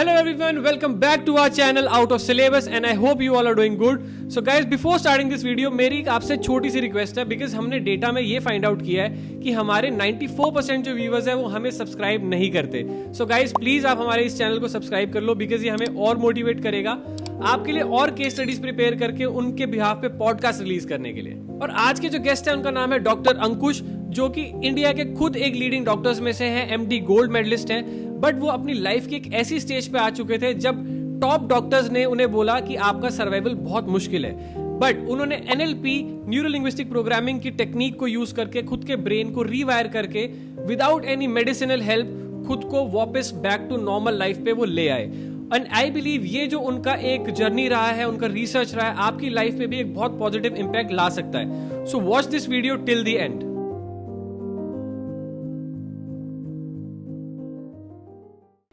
Hello everyone, welcome back to our channel Out of Syllabus and I hope you all are doing good. So guys, before starting this video, मेरी आपसे छोटी सी request है because हमने data में ये find out किया है कि हमारे 94% जो व्यूवर्स हैं वो हमें सब्सक्राइब नहीं करते. सो गाइज प्लीज आप हमारे इस चैनल को सब्सक्राइब कर लो बिकॉज ये हमें और मोटिवेट करेगा आपके लिए और केस स्टडीज प्रिपेयर करके उनके बिहाफ पे पॉडकास्ट रिलीज करने के लिए. और आज के जो गेस्ट है उनका नाम है डॉक्टर अंकुश, जो कि इंडिया के खुद एक लीडिंग डॉक्टर्स में से हैं, एमडी गोल्ड मेडलिस्ट हैं. बट वो अपनी लाइफ की एक ऐसी स्टेज पे आ चुके थे जब टॉप डॉक्टर्स ने उन्हें बोला कि आपका सर्वाइवल बहुत मुश्किल है. बट उन्होंने एनएलपी न्यूरो लिंग्विस्टिक प्रोग्रामिंग की टेक्निक को यूज करके खुद के ब्रेन को रीवायर करके विदाउट एनी मेडिसिनल हेल्प खुद को वापस बैक टू नॉर्मल लाइफ पे वो ले आए. एंड आई बिलीव ये जो उनका एक जर्नी रहा है, उनका रिसर्च रहा है, आपकी लाइफ पे भी एक बहुत पॉजिटिव इंपैक्ट ला सकता है. So watch this video till the end.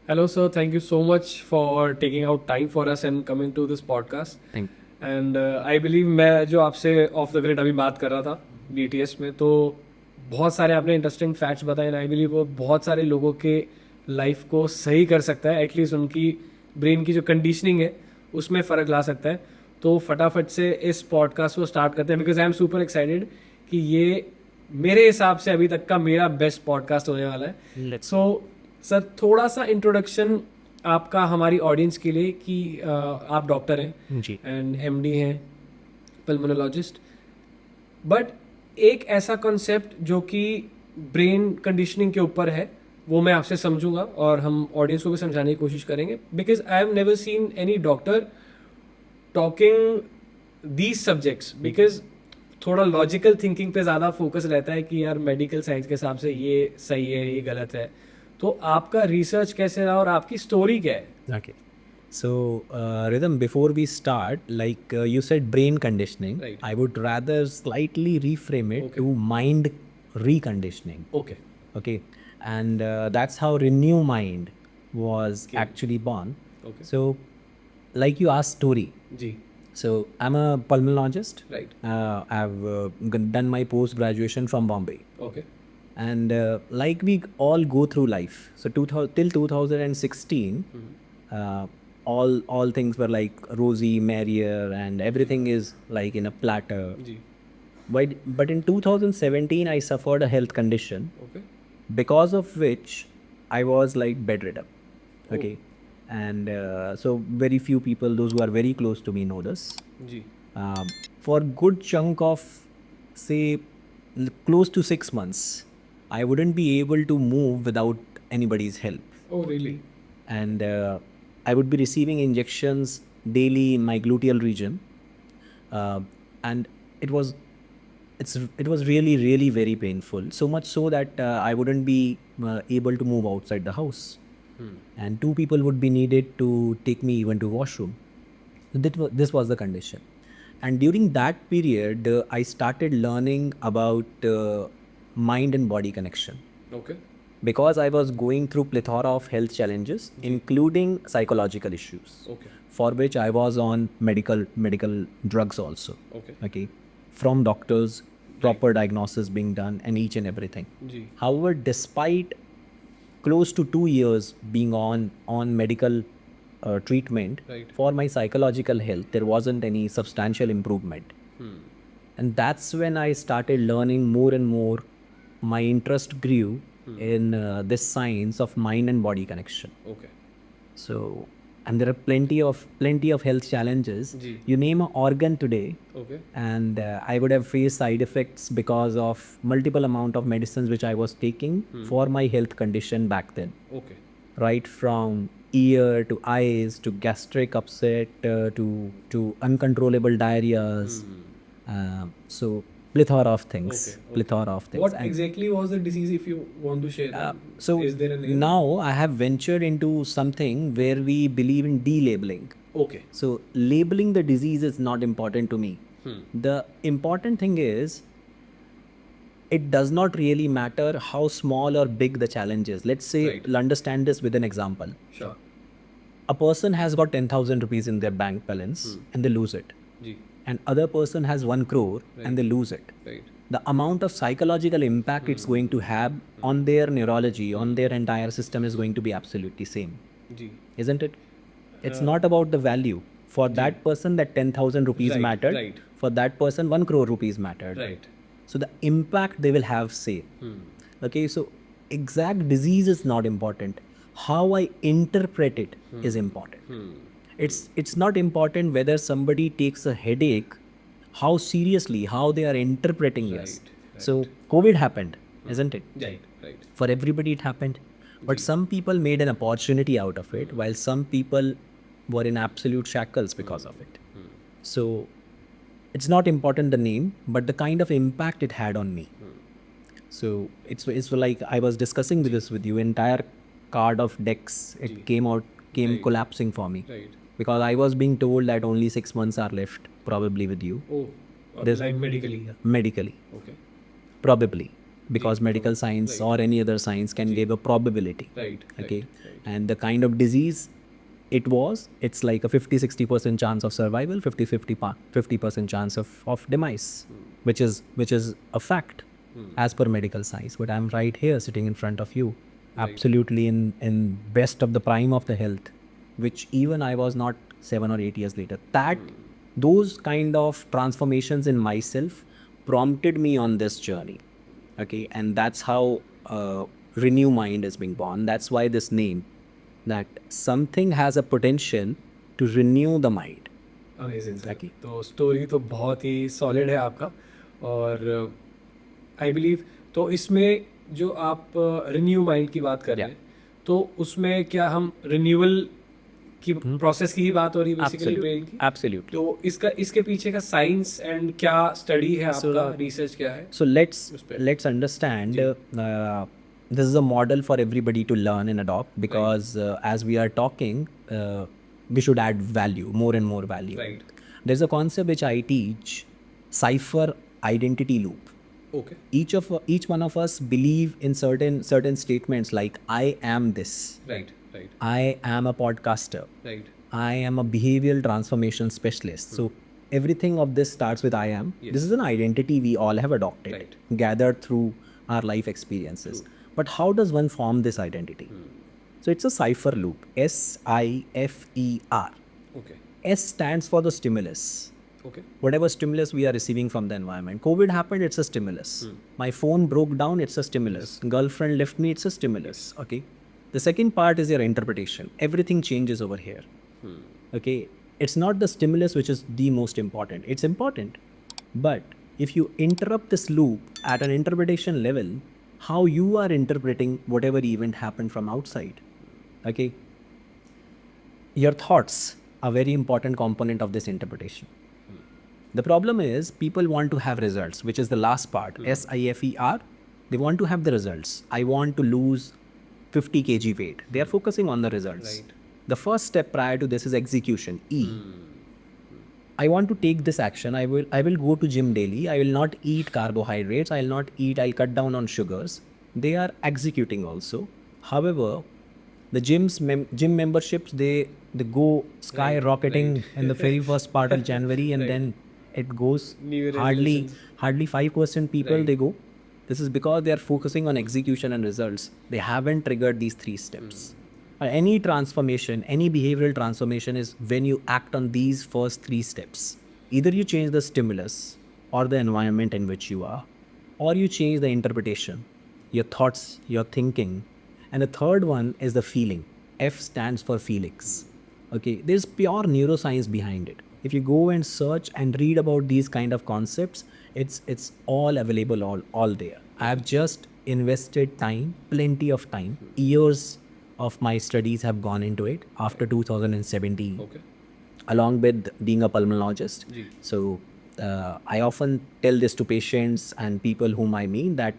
Hello sir, thank you so much for taking out time for us and coming to this podcast. Thank you. And I believe मैं जो आपसे of the grid अभी बात कर रहा था BTS में, तो बहुत सारे आपने इंटरेस्टिंग फैक्ट्स बताए. आई बिलीव वो बहुत सारे लोगों के लाइफ को सही कर सकता है, एटलीस्ट उनकी ब्रेन की जो कंडीशनिंग है उसमें फ़र्क ला सकता है. तो फटाफट से इस पॉडकास्ट को स्टार्ट करते हैं because I am super excited कि ये मेरे हिसाब से अभी तक का मेरा बेस्ट पॉडकास्ट होने वाला है. सो सर, थोड़ा सा इंट्रोडक्शन आपका हमारी ऑडियंस के लिए कि आप डॉक्टर हैं जी एंड एमडी हैं, पल्मोनोलॉजिस्ट. बट एक ऐसा कॉन्सेप्ट जो कि ब्रेन कंडीशनिंग के ऊपर है वो मैं आपसे समझूंगा और हम ऑडियंस को भी समझाने की कोशिश करेंगे because I have never seen any doctor talking these subjects. Because थोड़ा लॉजिकल थिंकिंग पे ज़्यादा फोकस रहता है कि यार मेडिकल साइंस के हिसाब से ये सही है, ये गलत है. तो आपका रिसर्च कैसे रहा और आपकी स्टोरी क्या है? okay so Rhythm, before we start, like you said brain conditioning, Right. I would rather slightly reframe it Okay. to mind reconditioning. Okay. And that's how Renew Mind was actually born. Okay. So like you asked story, जी. so I'm a pulmonologist. Right. I've done my post graduation from Bombay. Okay. And like we all go through life, so till 2016 all things were like rosy, merrier, and everything is like in a platter. जी. But in 2017 I suffered a health condition Okay. because of which I was like bedridden. Okay. And so very few people, those who are very close to me, know this. जी. For good chunk of say close to 6 months I wouldn't be able to move without anybody's help. Oh really? And I would be receiving injections daily in my gluteal region, and it was really very painful, so much so that I wouldn't be able to move outside the house. And 2 people would be needed to take me even to washroom. This was the condition. And during that period I started learning about mind and body connection, Okay. because I was going through plethora of health challenges, including psychological issues, Okay. for which I was on medical drugs also. Okay. From doctors, proper diagnosis being done, and each and everything. जी. However, despite close to 2 years being on medical treatment Right. for my psychological health, there wasn't any substantial improvement. And that's when I started learning more and more. My interest grew in this science of mind and body connection. Okay. So, and there are plenty of health challenges. जी. You name an organ today, Okay. and I would have faced side effects because of multiple amount of medicines which I was taking for my health condition back then. Okay. Right from ear to eyes to gastric upset to uncontrollable diarrheas. So plethora of things. Okay. Plethora of things. What And, exactly was the disease, if you want to share that? so is there a name? now I have ventured into something where we believe in delabeling. Okay. So labeling the disease is not important to me. The important thing is it does not really matter how small or big the challenge is. Let's say, Right. understand this with an example. Sure. A person has got 10,000 rupees in their bank balance and they lose it. जी. And other person has 1 crore and they lose it. Right. The amount of psychological impact it's going to have on their neurology, on their entire system is going to be absolutely same. जी. Isn't it? It's not about the value. For that person, that 10,000 rupees Right, mattered. right. For that person, 1 crore rupees mattered. Right. So the impact they will have, say. Okay, so exact disease is not important. How I interpret it is important. It's not important whether somebody takes a headache, how seriously, how they are interpreting this. Right, So COVID happened, isn't it? Right. Right. For everybody it happened. But some people made an opportunity out of it, while some people were in absolute shackles because of it. So it's not important the name, but the kind of impact it had on me. So it's like I was discussing this with you. Entire card of decks, it came Right. collapsing for me. Right. Because I was being told that only 6 months are left, probably with you, Oh, There's- like medically. medically, Okay. probably, because medical science or any other science can give a probability. Right. Okay, Right. and the kind of disease it's like a 50-60% chance of survival, 50% chance of demise, which is a fact as per medical science. But I'm right here sitting in front of you, absolutely in best of the prime of the health, which even I was not 7 or 8 years later. Those kind of transformations in myself prompted me on this journey. Okay, and that's how Renew Mind is being born. That's why this name, that something has a potential to renew the mind. Amazing sir. Exactly. तो story तो बहुत ही solid है आपका, और I believe तो इसमें जो आप रिन्यू माइंड की बात कर रहे हैं, तो उसमें क्या हम रिन्यूअल की प्रोसेस की ही बात हो रही है बेसिकली ब्रेन की? Absolutely. तो इसके पीछे का साइंस एंड क्या स्टडी है आपका, रिसर्च क्या है? So let's understand. This is a model for everybody to learn and adopt, because as we are talking, we should add value, more and more value. Right. There's a concept which I teach, cipher identity loop. Okay. Each one of us believe in certain statements like I am this, right. Right. I am a podcaster, right. I am a behavioral transformation specialist. So everything of this starts with I am. Yes. This is an identity we all have adopted, Right. gathered through our life experiences. But how does one form this identity? So it's a cipher loop. SIFER. Okay. S stands for the stimulus. Okay. Whatever stimulus we are receiving from the environment. COVID happened, it's a stimulus. My phone broke down, it's a stimulus. Girlfriend left me, it's a stimulus. Okay. The second part is your interpretation. Everything changes over here. Okay. It's not the stimulus which is the most important. It's important. But if you interrupt this loop at an interpretation level, how you are interpreting whatever event happened from outside. Okay. Your thoughts are very important component of this interpretation. The problem is people want to have results, which is the last part. SIFER. They want to have the results. I want to lose 50 kg weight. They are focusing on the results. Right. The first step prior to this is execution. E. I want to take this action. I will go to gym daily. I will not eat carbohydrates. I'll cut down on sugars. They are executing also. However, the gym memberships, they go skyrocketing in the very first part of January, and then it goes New Year hardly resolutions. 5% people Right. they go. This is because they are focusing on execution and results. They haven't triggered these 3 steps. Any transformation, any behavioral transformation is when you act on these first 3 steps. Either you change the stimulus or the environment in which you are, or you change the interpretation, your thoughts, your thinking. And the third one is the feeling. F stands for Felix. Okay, there's pure neuroscience behind it. If you go and search and read about these kind of concepts, it's all available, all there. I have just invested time, plenty of time, years of my studies have gone into it after 2017, okay. along with being a pulmonologist. जी। So I often tell this to patients and people whom I meet that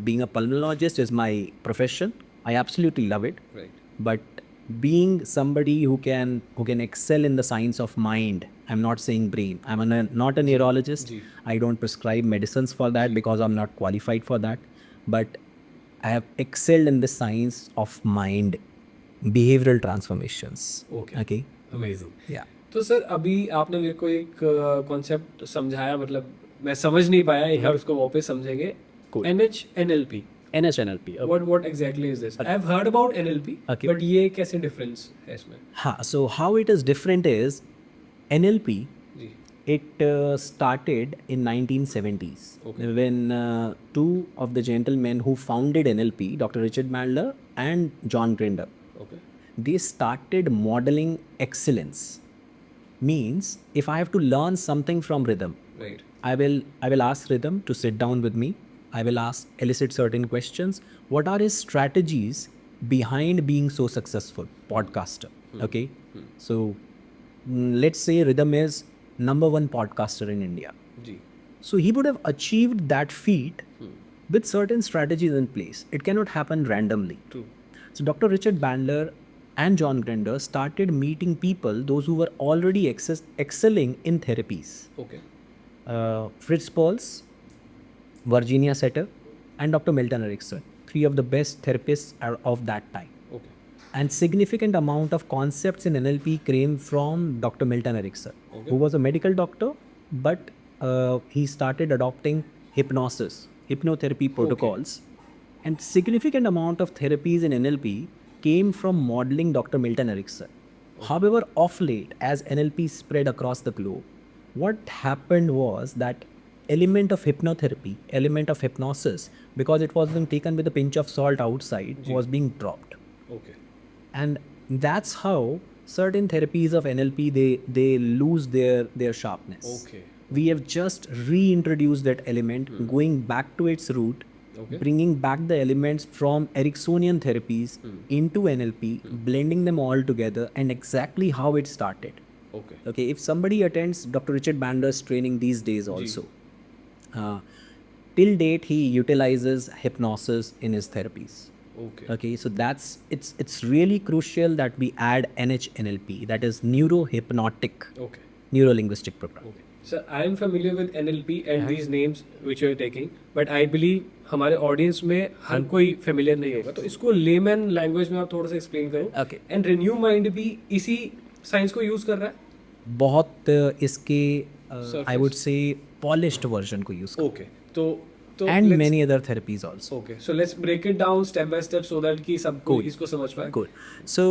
being a pulmonologist is my profession. I absolutely love it. Right. But being somebody who can excel in the science of mind, I'm not saying brain. I'm not a neurologist. जी। I don't prescribe medicines for that because I'm not qualified for that. But I have excelled in the science of mind, behavioral transformations. Okay. Okay. Amazing. Yeah. तो sir अभी आपने मेरे को एक concept समझाया, मतलब मैं समझ नहीं पाया, यार उसको वापस समझेंगे। Cool. NHNLP, NHNLP. What exactly is this? I've heard about NLP, Okay. but ये कैसे difference है इसमें? हाँ, so how it is different is NLP. जी. It started in 1970s Okay. when two of the gentlemen who founded NLP, Dr. Richard Bandler and John Grinder, Okay. they started modeling excellence. Means if I have to learn something from rhythm, Right. I will ask rhythm to sit down with me. I will elicit certain questions. What are his strategies behind being so successful podcaster? Okay, so let's say rhythm is number one podcaster in India. जी. So he would have achieved that feat with certain strategies in place. It cannot happen randomly. True. So Dr. Richard Bandler and John Grinder started meeting people, those who were already excelling in therapies. Okay. Fritz Perls, Virginia Setter, and Dr. Milton Erickson, three of the best therapists of that time. Okay. And significant amount of concepts in NLP came from Dr. Milton Erickson, Okay. who was a medical doctor, but he started adopting hypnotherapy protocols. And significant amount of therapies in NLP came from modeling Dr. Milton Erickson. However, of late, as NLP spread across the globe, what happened was that element of hypnotherapy, element of hypnosis, because it wasn't taken with a pinch of salt outside, was being dropped. Okay. And that's how certain therapies of NLP they lose their sharpness. Okay. We have just reintroduced that element, going back to its root, Okay. bringing back the elements from Ericksonian therapies into NLP, blending them all together, and exactly how it started. Okay. Okay, if somebody attends Dr. Richard Bandler's training these days also, till date he utilizes hypnosis in his therapies. Okay. Okay, so it's really crucial that we add NHNLP, that is neurohypnotic, Okay. neuro-linguistic program. Okay. Sir, I am familiar with NLP and these names which you are taking, but I believe हमारे audience में हर कोई familiar नहीं होगा, तो इसको layman language में आप थोड़ा सा एक्सप्लेन करो. Okay. एंड रिन्यू माइंड भी इसी साइंस को यूज कर रहा है. बहुत इसके Surface. आई वुड से पॉलिश्ड वर्जन को यूज ओके. तो and let's- many other therapies also. Okay. So let's break it down step by step so that कि सबको Good. इसको समझ पाए. Good. So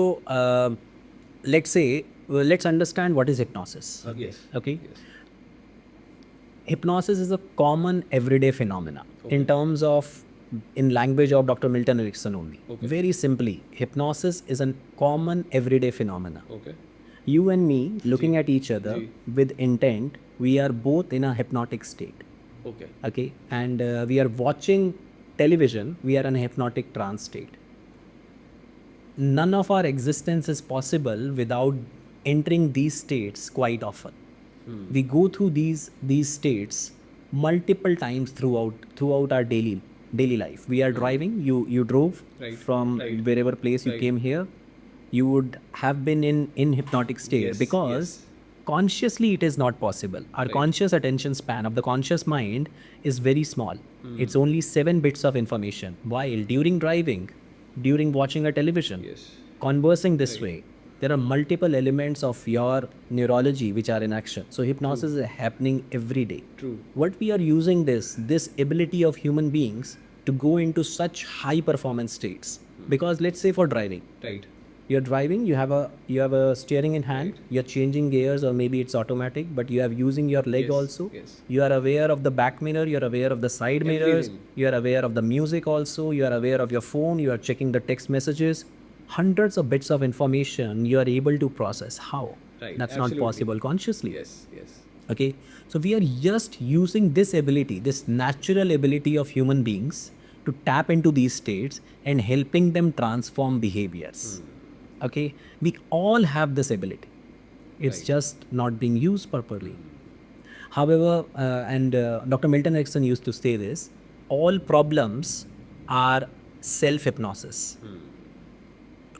let's understand what is hypnosis. Yes. Okay. Yes. Hypnosis is a common everyday phenomena in terms of, in language of Dr. Milton Erickson only. Okay. Very simply, hypnosis is a common everyday phenomena. Okay. You and me looking at each other Ji. with intent, we are both in a hypnotic state. Okay. Okay, and we are watching television, we are in a hypnotic trance state. None of our existence is possible without entering these states quite often. We go through these states multiple times throughout our daily life. We are driving, you drove Right. from Right. wherever place you Right. came here, you would have been in hypnotic state Yes, because yes. consciously it is not possible. Our Right. conscious attention span of the conscious mind is very small. It's only 7 bits of information, while during driving, during watching a television, Yes. conversing this Right. way, there are multiple elements of your neurology which are in action. So hypnosis is happening every day. True. What we are using this ability of human beings to go into such high performance states, because let's say for driving, Right. you're driving, you have a steering in hand, you're changing gears, or maybe it's automatic, but you are using your leg Yes, also. yes. You are aware of the back mirror, you're aware of the side mirrors, Everything. you are aware of the music also, you are aware of your phone, you are checking the text messages. Hundreds of bits of information you are able to process. How? Right, That's absolutely. not possible consciously. Yes. Yes. Okay, so we are just using this ability, this natural ability of human beings to tap into these states and helping them transform behaviors. Okay, we all have this ability. It's Right. just not being used properly. However, Dr. Milton Erickson used to say this: all problems are self-hypnosis.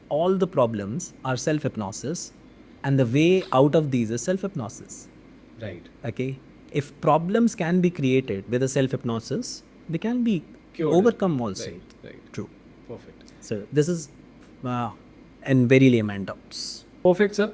All the problems are self-hypnosis, and the way out of these is self-hypnosis. Right. Okay, if problems can be created with a self-hypnosis, they can be Cured. overcome also. Right. Right. True. Perfect. So this is in very layman terms. Perfect sir.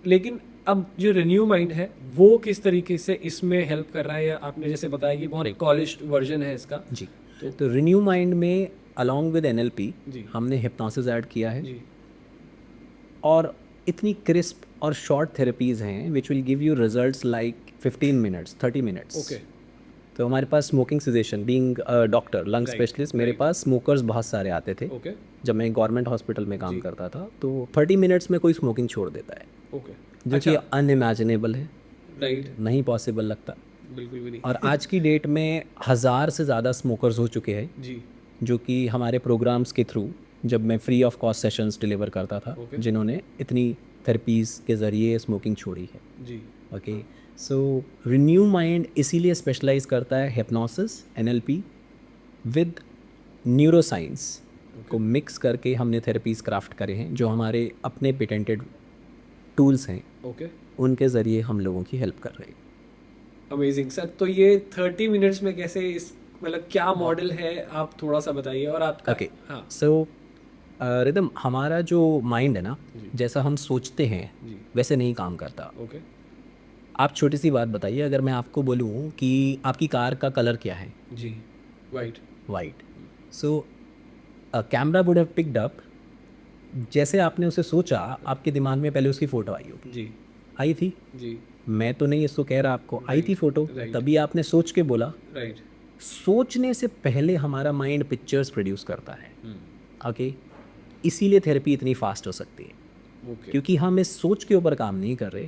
लेकिन अब जो renew mind है वो किस तरीके से इसमें help कर रहा है, या आपने जैसे बताया कि बहुत पॉलिश्ड वर्जन है इसका, जी. तो रिन्यू माइंड में अलॉन्ग विद NLP जी। हमने हिप्नोसिस ऐड किया है, जी। और इतनी क्रिस्प और शॉर्ट थेरेपीज़ हैं which will give you results like 15 minutes 30 minutes. Okay. तो हमारे पास smoking cessation, being doctor lung Right, specialist, मेरे right. पास स्मोकर्स बहुत सारे आते थे ओके। जब मैं गवर्नमेंट हॉस्पिटल में काम जी। करता था। तो 30 मिनट्स में कोई स्मोकिंग छोड़ देता है, ओके। जो कि अनइमेजिनेबल है, राइट। नहीं पॉसिबल लगता। बिल्कुल भी नहीं। और आज की डेट में 1000 से ज़्यादा स्मोकर्स हो चुके हैं, जी। जो कि हमारे प्रोग्राम्स के थ्रू, जब मैं free of cost sessions deliver करता था, Okay. जिन्होंने इतनी थेरेपीज़ के ज़रिए स्मोकिंग छोड़ी है। जी। ओके, सो रिन्यू माइंड इसीलिए स्पेशलाइज करता है हिप्नोसिस, NLP विद न्यूरोसाइंस को मिक्स करके हमने थेरेपीज़ क्राफ्ट करे हैं, जो हमारे अपने पेटेंटेड टूल्स हैं, ओके। उनके ज़रिए हम लोगों की हेल्प कर रहे हैं। Amazing sir. तो ये 30 मिनट्स में कैसे इस मतलब क्या मॉडल है, आप थोड़ा सा बताइए। और आपका ओके, हाँ सो रिदम, हमारा जो माइंड है ना, जी। जैसा हम सोचते हैं जी। वैसे नहीं काम करता। ओके। आप छोटी सी बात बताइए, अगर मैं आपको बोलूँ कि आपकी कार का कलर क्या है? जी। White. White. So camera would have picked up, जैसे आपने उसे सोचा, आपके दिमाग में पहले उसकी फ़ोटो आई होगी। जी। आई थी? जी। मैं तो नहीं इसको कह रहा आपको, आई थी फ़ोटो, right. तभी आपने सोच के बोला। राइट। सोचने से पहले हमारा माइंड पिक्चर्स प्रोड्यूस करता है। ओके, इसीलिए थेरेपी इतनी फास्ट हो सकती है, ओके। क्योंकि हम इस सोच के ऊपर काम नहीं कर रहे,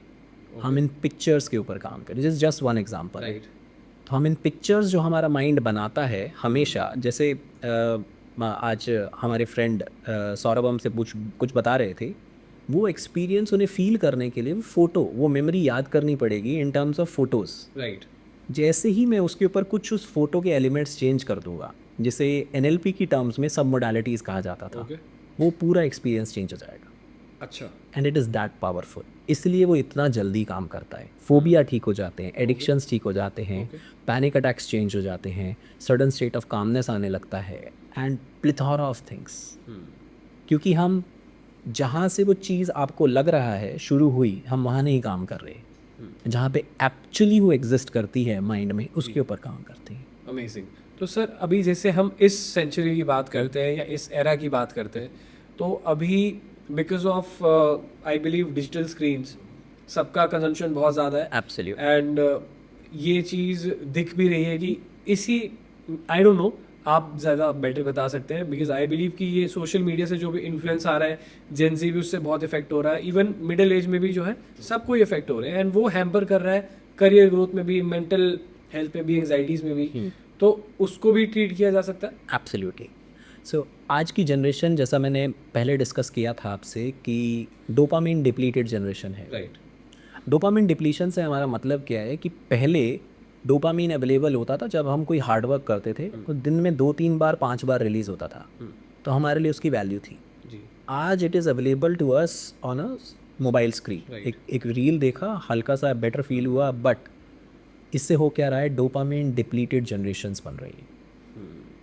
हम इन पिक्चर्स के ऊपर काम कर रहे हैं। Just one example. राइट। तो हम इन पिक्चर्स जो हमारा माइंड बनाता है हमेशा, जैसे आज हमारे फ्रेंड सौरभ हमसे कुछ बता रहे थे, वो एक्सपीरियंस उन्हें फील करने के लिए वो मेमोरी याद करनी पड़ेगी in terms of photos. Right. जैसे ही मैं उसके ऊपर कुछ उस फोटो के एलिमेंट्स चेंज कर दूंगा, जिसे NLP की टर्म्स में सब मोडालिटीज़ कहा जाता था, ओके। वो पूरा एक्सपीरियंस चेंज हो जाएगा। अच्छा। And it is that powerful, इसलिए वो इतना जल्दी काम करता है। फोबिया ठीक हो जाते हैं, एडिक्शंस ठीक हो जाते हैं, पैनिक अटैक्स चेंज हो जाते हैं, सडन स्टेट ऑफ कामनेस आने लगता है, एंड प्लिथोरा ऑफ थिंग्स। क्योंकि हम जहाँ से वो चीज़ आपको लग रहा है शुरू हुई, हम वहाँ नहीं काम कर रहे, जहाँ पे एक्चुअली वो एग्जिस्ट करती है माइंड में, उसके ऊपर काम करते हैं। अमेजिंग। तो सर अभी जैसे हम इस सेंचुरी की बात करते हैं या इस एरा की बात करते हैं, तो अभी because of I believe digital screens सबका कंजम्पशन बहुत ज़्यादा है। एब्सोल्यूट। एंड ये चीज़ दिख भी रही है कि इसी, आई डोंट नो, आप ज़्यादा बेटर बता सकते हैं, बिकॉज आई बिलीव कि ये सोशल मीडिया से जो भी इन्फ्लुएंस आ रहा है, जेन ज़ी भी उससे बहुत इफेक्ट हो रहा है, इवन मिडिल एज में भी जो है सबको ये इफेक्ट हो रहे हैं, एंड वो हैम्पर कर रहा है करियर ग्रोथ में भी, मेंटल हेल्थ में भी, एंग्जाइटीज़ में भी। तो उसको भी ट्रीट किया जा सकता है। एब्सोल्युटली। सो आज की जनरेशन, जैसा मैंने पहले डिस्कस किया था आपसे, कि डोपामिन डिप्लीटेड जनरेशन है। राइट। डोपामिन डिप्लीशन से हमारा मतलब क्या है कि पहले डोपामिन अवेलेबल होता था जब हम कोई हार्डवर्क करते थे, तो दिन में 2-3 बार 5 बार रिलीज़ होता था, तो हमारे लिए उसकी वैल्यू थी। जी। आज it is available to us on a mobile screen. Right. एक रील देखा, हल्का सा बेटर फील हुआ, बट इससे हो क्या रहा है, डोपामिन डिप्लीटेड जनरेशंस बन रही है।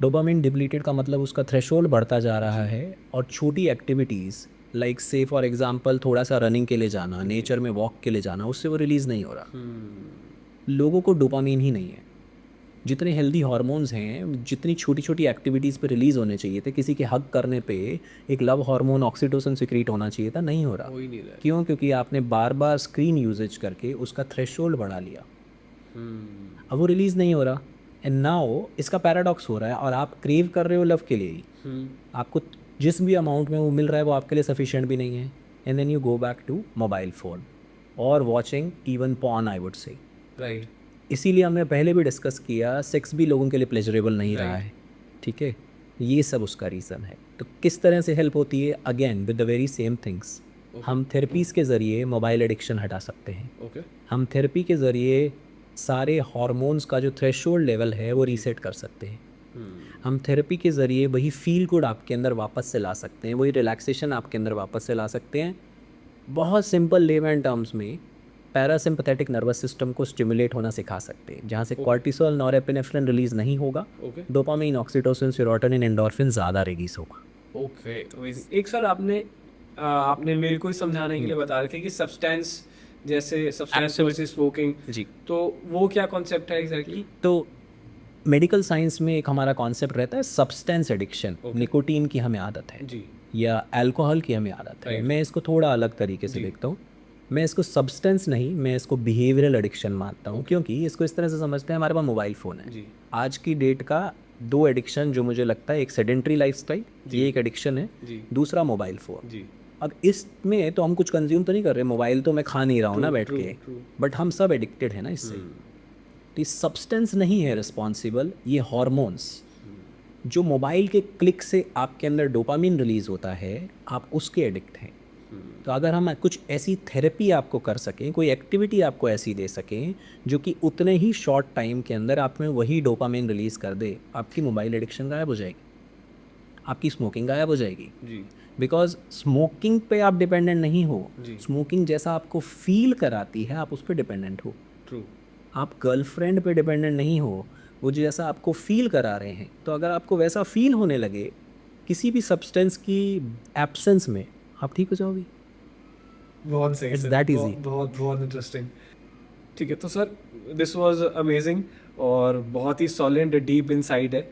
डोपामिन डिप्लीटेड का मतलब उसका थ्रेशोल्ड बढ़ता जा रहा है, और छोटी एक्टिविटीज़ लाइक से फॉर एग्जांपल थोड़ा सा रनिंग के लिए जाना, नेचर में वॉक के लिए जाना, उससे वो रिलीज़ नहीं हो रहा। लोगों को डोपामिन ही नहीं है। जितने हेल्दी हार्मोन्स हैं, जितनी छोटी छोटी एक्टिविटीज़ पे रिलीज़ होने चाहिए थे, किसी के हक करने पे एक लव हार्मोन ऑक्सीटोसिन सिक्रीट होना चाहिए था, नहीं हो रहा। हो ही नहीं रहा है। क्यों? क्योंकि आपने बार बार स्क्रीन यूजेज करके उसका थ्रेशोल्ड बढ़ा लिया, अब वो रिलीज़ नहीं हो रहा। एंड नाउ इसका पैराडॉक्स हो रहा है, और आप क्रेव कर रहे हो लव के लिए ही, आपको जिस भी अमाउंट में वो मिल रहा है वो आपके लिए सफिशिएंट भी नहीं है, and then you go back to mobile phone और watching even porn, I would say. Right. इसीलिए हमने पहले भी डिस्कस किया, सेक्स भी लोगों के लिए प्लेजरेबल नहीं रहा है, ठीक है, ये सब उसका रीज़न है। तो किस तरह से हेल्प होती है? Again with the very same things. हम थेरेपीज़ के ज़रिए मोबाइल एडिक्शन हटा सकते हैं। ओके। हम थेरेपी के ज़रिए सारे हार्मोन्स का जो थ्रेशोल्ड लेवल है वो रीसेट कर सकते हैं। हम थेरेपी के ज़रिए वही फील गुड आपके अंदर वापस से ला सकते हैं, वही रिलैक्सेशन आपके अंदर वापस से ला सकते हैं। बहुत सिंपल लेमन टर्म्स में पैरासिम्पथेटिक नर्वस सिस्टम को स्टिमुलेट होना सिखा सकते हैं, जहाँ से कॉर्टिसोल, नॉरएपिनेफ्रिन रिलीज़ नहीं होगा, okay. Dopamine, oxytocin, serotonin, endorphin ज़्यादा रिलीज होगा। ओके। एक सर आपने मेरे को समझाने के लिए बता रहे थे कि सब्सटेंस, जैसे सब्सटेंस वर्सेस स्मोकिंग, जी। तो वो क्या कॉन्सेप्ट है एग्जैक्टली? तो मेडिकल साइंस में एक हमारा कॉन्सेप्ट रहता है सब्सटेंस एडिक्शन। निकोटीन की हमें आदत है जी या अल्कोहल की हमें आदत है। मैं इसको थोड़ा अलग तरीके से देखता हूँ। मैं इसको सब्सटेंस नहीं, मैं इसको बिहेवियरल एडिक्शन मानता हूँ, क्योंकि इसको इस तरह से समझते हैं, हमारे पास मोबाइल फ़ोन है। जी आज की डेट का 2 एडिक्शन जो मुझे लगता है, एक सेडेंट्री लाइफस्टाइल, ये एक एडिक्शन है, जी दूसरा मोबाइल फ़ोन। जी अब इसमें तो हम कुछ कंज्यूम तो नहीं कर रहे, मोबाइल तो मैं खा नहीं रहा हूँ ना बैठ के, बट हम सब एडिक्टेड है ना इससे। तो ये सब्सटेंस नहीं है रिस्पॉन्सिबल, ये हॉर्मोन्स जो मोबाइल के क्लिक से आपके अंदर डोपामिन रिलीज होता है, आप उसके एडिक्ट हैं। तो अगर हम कुछ ऐसी थेरेपी आपको कर सकें, कोई एक्टिविटी आपको ऐसी दे सकें जो कि उतने ही शॉर्ट टाइम के अंदर आप में वही डोपामिन रिलीज कर दे, आपकी मोबाइल एडिक्शन गायब हो जाएगी, आपकी स्मोकिंग गायब हो जाएगी। जी बिकॉज स्मोकिंग पे आप डिपेंडेंट नहीं हो, जी। स्मोकिंग जैसा आपको फील कराती है आप उस पर डिपेंडेंट हो। ट्रू आप गर्लफ्रेंड पे डिपेंडेंट नहीं हो, वो जैसा आपको फील करा रहे हैं, तो अगर आपको वैसा फील होने लगे किसी भी सब्सटेंस की एब्सेंस में, आप ठीक हो जाओगे। बहुत सही It's सर, that easy. बहुत बहुत इंटरेस्टिंग। ठीक है, तो सर दिस वाज अमेजिंग और बहुत ही सॉलिड डीप इनसाइट है।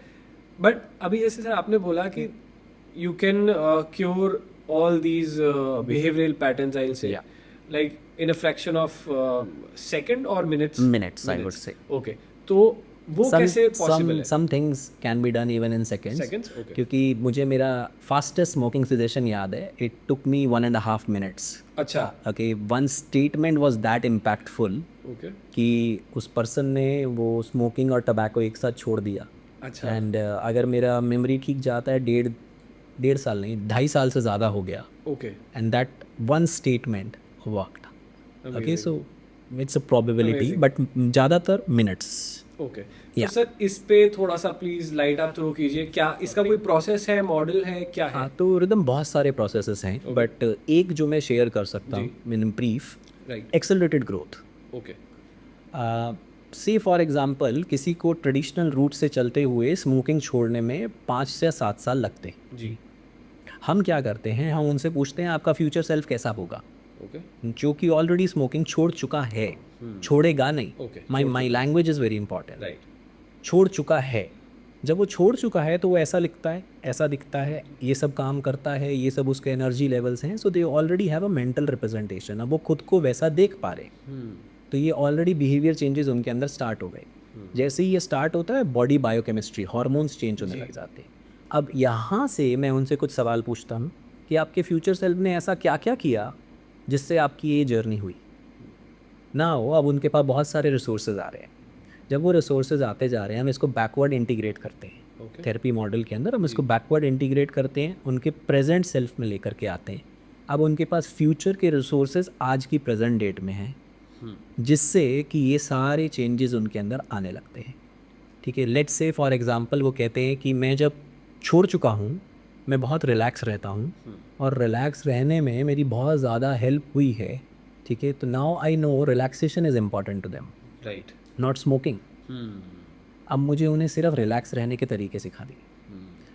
बट अभी जैसे सर आपने बोला कि you can cure all these behavioural patterns, I will say, like in a fraction of second और minutes. Minutes, I would say. Okay, तो वो कैसे पॉसिबल है? some things can be done even in seconds. Seconds? Okay. क्योंकि मुझे मेरा fastest smoking session याद है, इट टुक मी 1.5 minutes. अच्छा okay, one statement was that impactful okay कि उस पर्सन ने वो स्मोकिंग और टबैको एक साथ छोड़ दिया। अच्छा एंड अगर मेरा मेमोरी ठीक जाता है, डेढ़ साल नहीं, 2.5 साल से ज़्यादा हो गया। Okay and that one statement worked. Okay, so it's a probability, but ज़्यादातर मिनट्स। ओके। तो सर इस पे थोड़ा सा प्लीज लाइट आप थ्रो कीजिए, क्या इसका कोई प्रोसेस है, मॉडल है, क्या है? हाँ, तो रिदम बहुत सारे प्रोसेसेस हैं, बट एक जो मैं शेयर कर सकता हूँ in brief, right. Accelerated growth. Okay से फॉर एग्जांपल किसी को ट्रेडिशनल रूट से चलते हुए स्मोकिंग छोड़ने में 5 से 7 साल लगते हैं। जी हम क्या करते हैं, हम उनसे पूछते हैं आपका फ्यूचर सेल्फ कैसा होगा, ओके जो कि ऑलरेडी स्मोकिंग छोड़ चुका है, छोड़ेगा नहीं। Okay, my language is very important. Right छोड़ चुका है, जब वो छोड़ चुका है तो वो ऐसा लिखता है, ऐसा दिखता है, ये सब काम करता है, ये सब उसके एनर्जी लेवल्स हैं, so they already have a mental representation. अब वो खुद को वैसा देख पा रहे, तो ये ऑलरेडी बिहेवियर चेंजेस उनके अंदर स्टार्ट हो गए। जैसे ही ये स्टार्ट होता है, बॉडी बायोकेमिस्ट्री, हार्मोन्स चेंज होने लग जाते हैं। अब यहाँ से मैं उनसे कुछ सवाल पूछता हूँ कि आपके फ्यूचर सेल्फ ने ऐसा क्या क्या किया जिससे आपकी ये जर्नी हुई ना हो। अब उनके पास बहुत सारे रिसोर्सेज आ रहे हैं। जब वो रिसोर्सेज आते जा रहे हैं, हम इसको बैकवर्ड इंटीग्रेट करते हैं। थेरेपी मॉडल के अंदर हम इसको बैकवर्ड इंटीग्रेट करते हैं, उनके प्रेजेंट सेल्फ में लेकर के आते हैं। अब उनके पास फ्यूचर के रिसोर्सेज आज की प्रेजेंट डेट में हैं, जिससे कि ये सारे चेंजेस उनके अंदर आने लगते हैं। ठीक है, लेट्स से फॉर एग्जांपल वो कहते हैं कि मैं जब छोड़ चुका हूँ, मैं बहुत रिलैक्स रहता हूँ और रिलैक्स रहने में मेरी बहुत ज़्यादा हेल्प हुई है। ठीक है, तो now I know relaxation is important to them, right. Not smoking. अब मुझे उन्हें सिर्फ रिलैक्स रहने के तरीके सिखा दिए।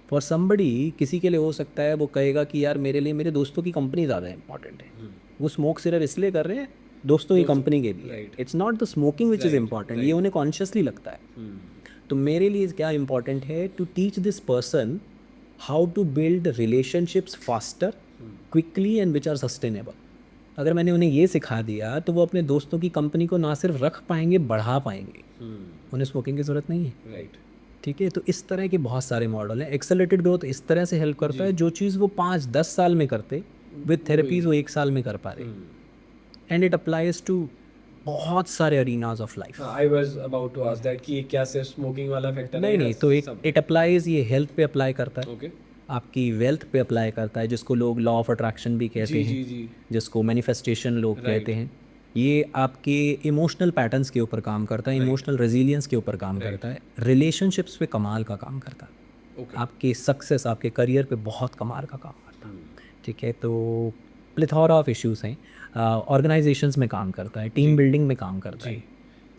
फॉर समबडी, किसी के लिए हो सकता है वो कहेगा कि यार मेरे लिए मेरे दोस्तों की कंपनी ज़्यादा इंपॉर्टेंट है। वो स्मोक सिर्फ इसलिए कर रहे हैं दोस्तों की कंपनी के लिए। It's not the smoking which is important, ये उन्हें कॉन्शियसली लगता है। तो मेरे लिए क्या इम्पॉर्टेंट है, to teach this person how to build relationships faster, quickly and which are sustainable. अगर मैंने उन्हें ये सिखा दिया तो वो अपने दोस्तों की कंपनी को ना सिर्फ रख पाएंगे, बढ़ा पाएंगे। उन्हें स्मोकिंग की ज़रूरत नहीं है। राइट। ठीक है, तो इस तरह के बहुत सारे मॉडल हैं। एक्सेलरेटेड ग्रोथ इस तरह से हेल्प करता है, जो चीज़ वो 5-10 साल में करते, विद थेरेपीज वो 1 साल में कर पा रहे। एंड इट अप्लाइज टू बहुत सारे arenas of life. I was about to ask that कि क्या सिर्फ स्मोकिंग वाला फैक्टर नहीं, तो एक इट अप्लाइज, ये हेल्थ पे अप्लाई करता है, ओके, आपकी वेल्थ पे अप्लाई करता है, जिसको लोग लॉ ऑफ अट्रैक्शन भी कहते हैं, जी जिसको मैनिफेस्टेशन लोग कहते हैं। ये आपके इमोशनल पैटर्न्स के ऊपर काम करता है, इमोशनल रेजिलियंस के ऊपर काम करता है, रिलेशनशिप्स पे कमाल का काम करता है, आपके सक्सेस, आपके करियर पे बहुत कमाल का काम करता है। ठीक है, तो प्लेथोरा ऑफ इश्यूज हैं, ऑर्गेनाइजेशंस में काम करता है, टीम बिल्डिंग में काम करता है,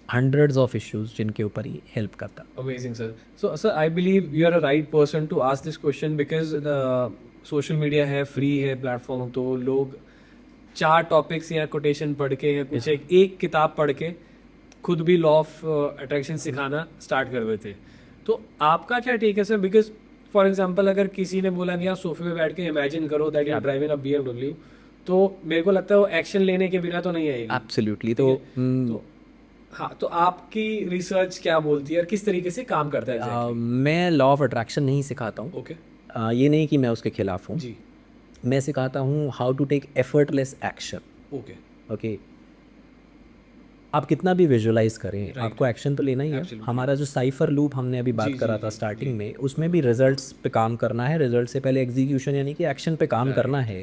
हंड्रेड्स ऑफ इश्यूज जिनके ऊपर ये हेल्प करता है। Amazing sir. So sir I believe you are a right person to ask this question, because social media है, फ्री है प्लेटफॉर्म, तो लोग 4 टॉपिक्स या कोटेशन पढ़ के या कुछ एक किताब पढ़ के खुद भी लॉ ऑफ अट्रैक्शन सिखाना स्टार्ट कर देते। तो आपका क्या टेक है सर? बिकॉज फॉर एग्जांपल अगर किसी ने बोला कि यार सोफे पे बैठ के इमेजिन करो that you are driving a BMW, तो मेरे को लगता है वो एक्शन लेने के बिना तो नहीं आएगी। एब्सोल्युटली। तो हाँ, तो आपकी रिसर्च क्या बोलती है और किस तरीके से काम करता है एग्जैक्टली? मैं लॉ ऑफ अट्रैक्शन नहीं सिखाता हूँ। ओके ये नहीं कि मैं उसके खिलाफ हूँ। जी। मैं सिखाता हूँ how to take effortless action. Okay okay, आप कितना भी विजुअलाइज करें, आपको एक्शन तो लेना ही है। Absolutely. हमारा जो साइफर लूप हमने अभी बात करा था स्टार्टिंग में, उसमें भी रिजल्ट्स पे काम करना है। रिजल्ट से पहले एग्जीक्यूशन यानी कि एक्शन पे काम करना है।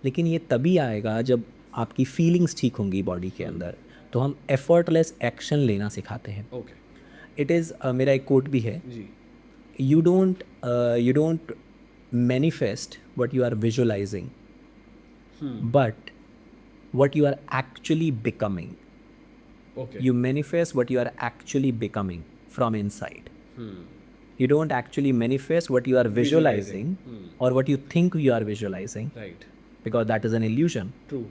लेकिन ये तभी आएगा जब आपकी फीलिंग्स ठीक होंगी बॉडी के अंदर। तो हम एफर्टलेस एक्शन लेना सिखाते हैं। ओके इट इज़ मेरा एक कोट भी है, जी you don't manifest what you are visualizing, but what you are actually becoming. Okay You manifest what you are actually becoming from inside. You don't actually manifest what you are visualizing or what you think you are visualizing, right because that is an illusion. True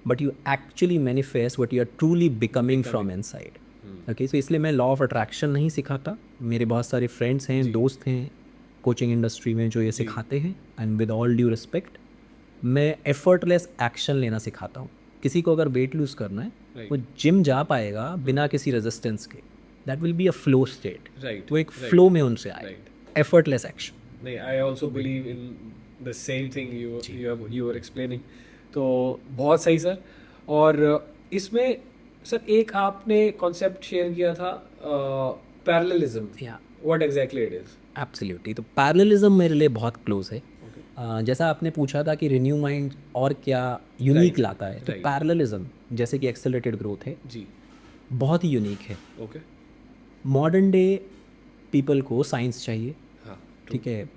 But you actually manifest what you are truly becoming from inside. Okay, so इसलिए मैं law of attraction नहीं सिखाता। मेरे बहुत सारे friends हैं, दोस्त हैं कोचिंग इंडस्ट्री में जो ये सिखाते हैं, and with all due respect मैं एफर्टलेस एक्शन लेना सिखाता हूँ। किसी को अगर वेट लूज़ करना है, वो जिम जा पाएगा बिना किसी रेजिस्टेंस के। That will be a flow state. Right वो एक फ्लो में उनसे आए। Effortless action. नहीं, I also believe in the same thing you are explaining. तो बहुत सही सर। और इसमें सर एक आपने कॉन्सेप्ट शेयर किया था पैरेललिज्म। या what exactly it is? Absolutely. तो पैरेललिज्म मेरे लिए बहुत क्लोज है। जैसा आपने पूछा था कि रिन्यू माइंड और क्या यूनिक लाता है, तो पैरेललिज्म जैसे कि एक्सेलरेटेड ग्रोथ है, जी बहुत ही यूनिक है। ओके मॉडर्न डे पीपल को साइंस चाहिए, हाँ ठीक है।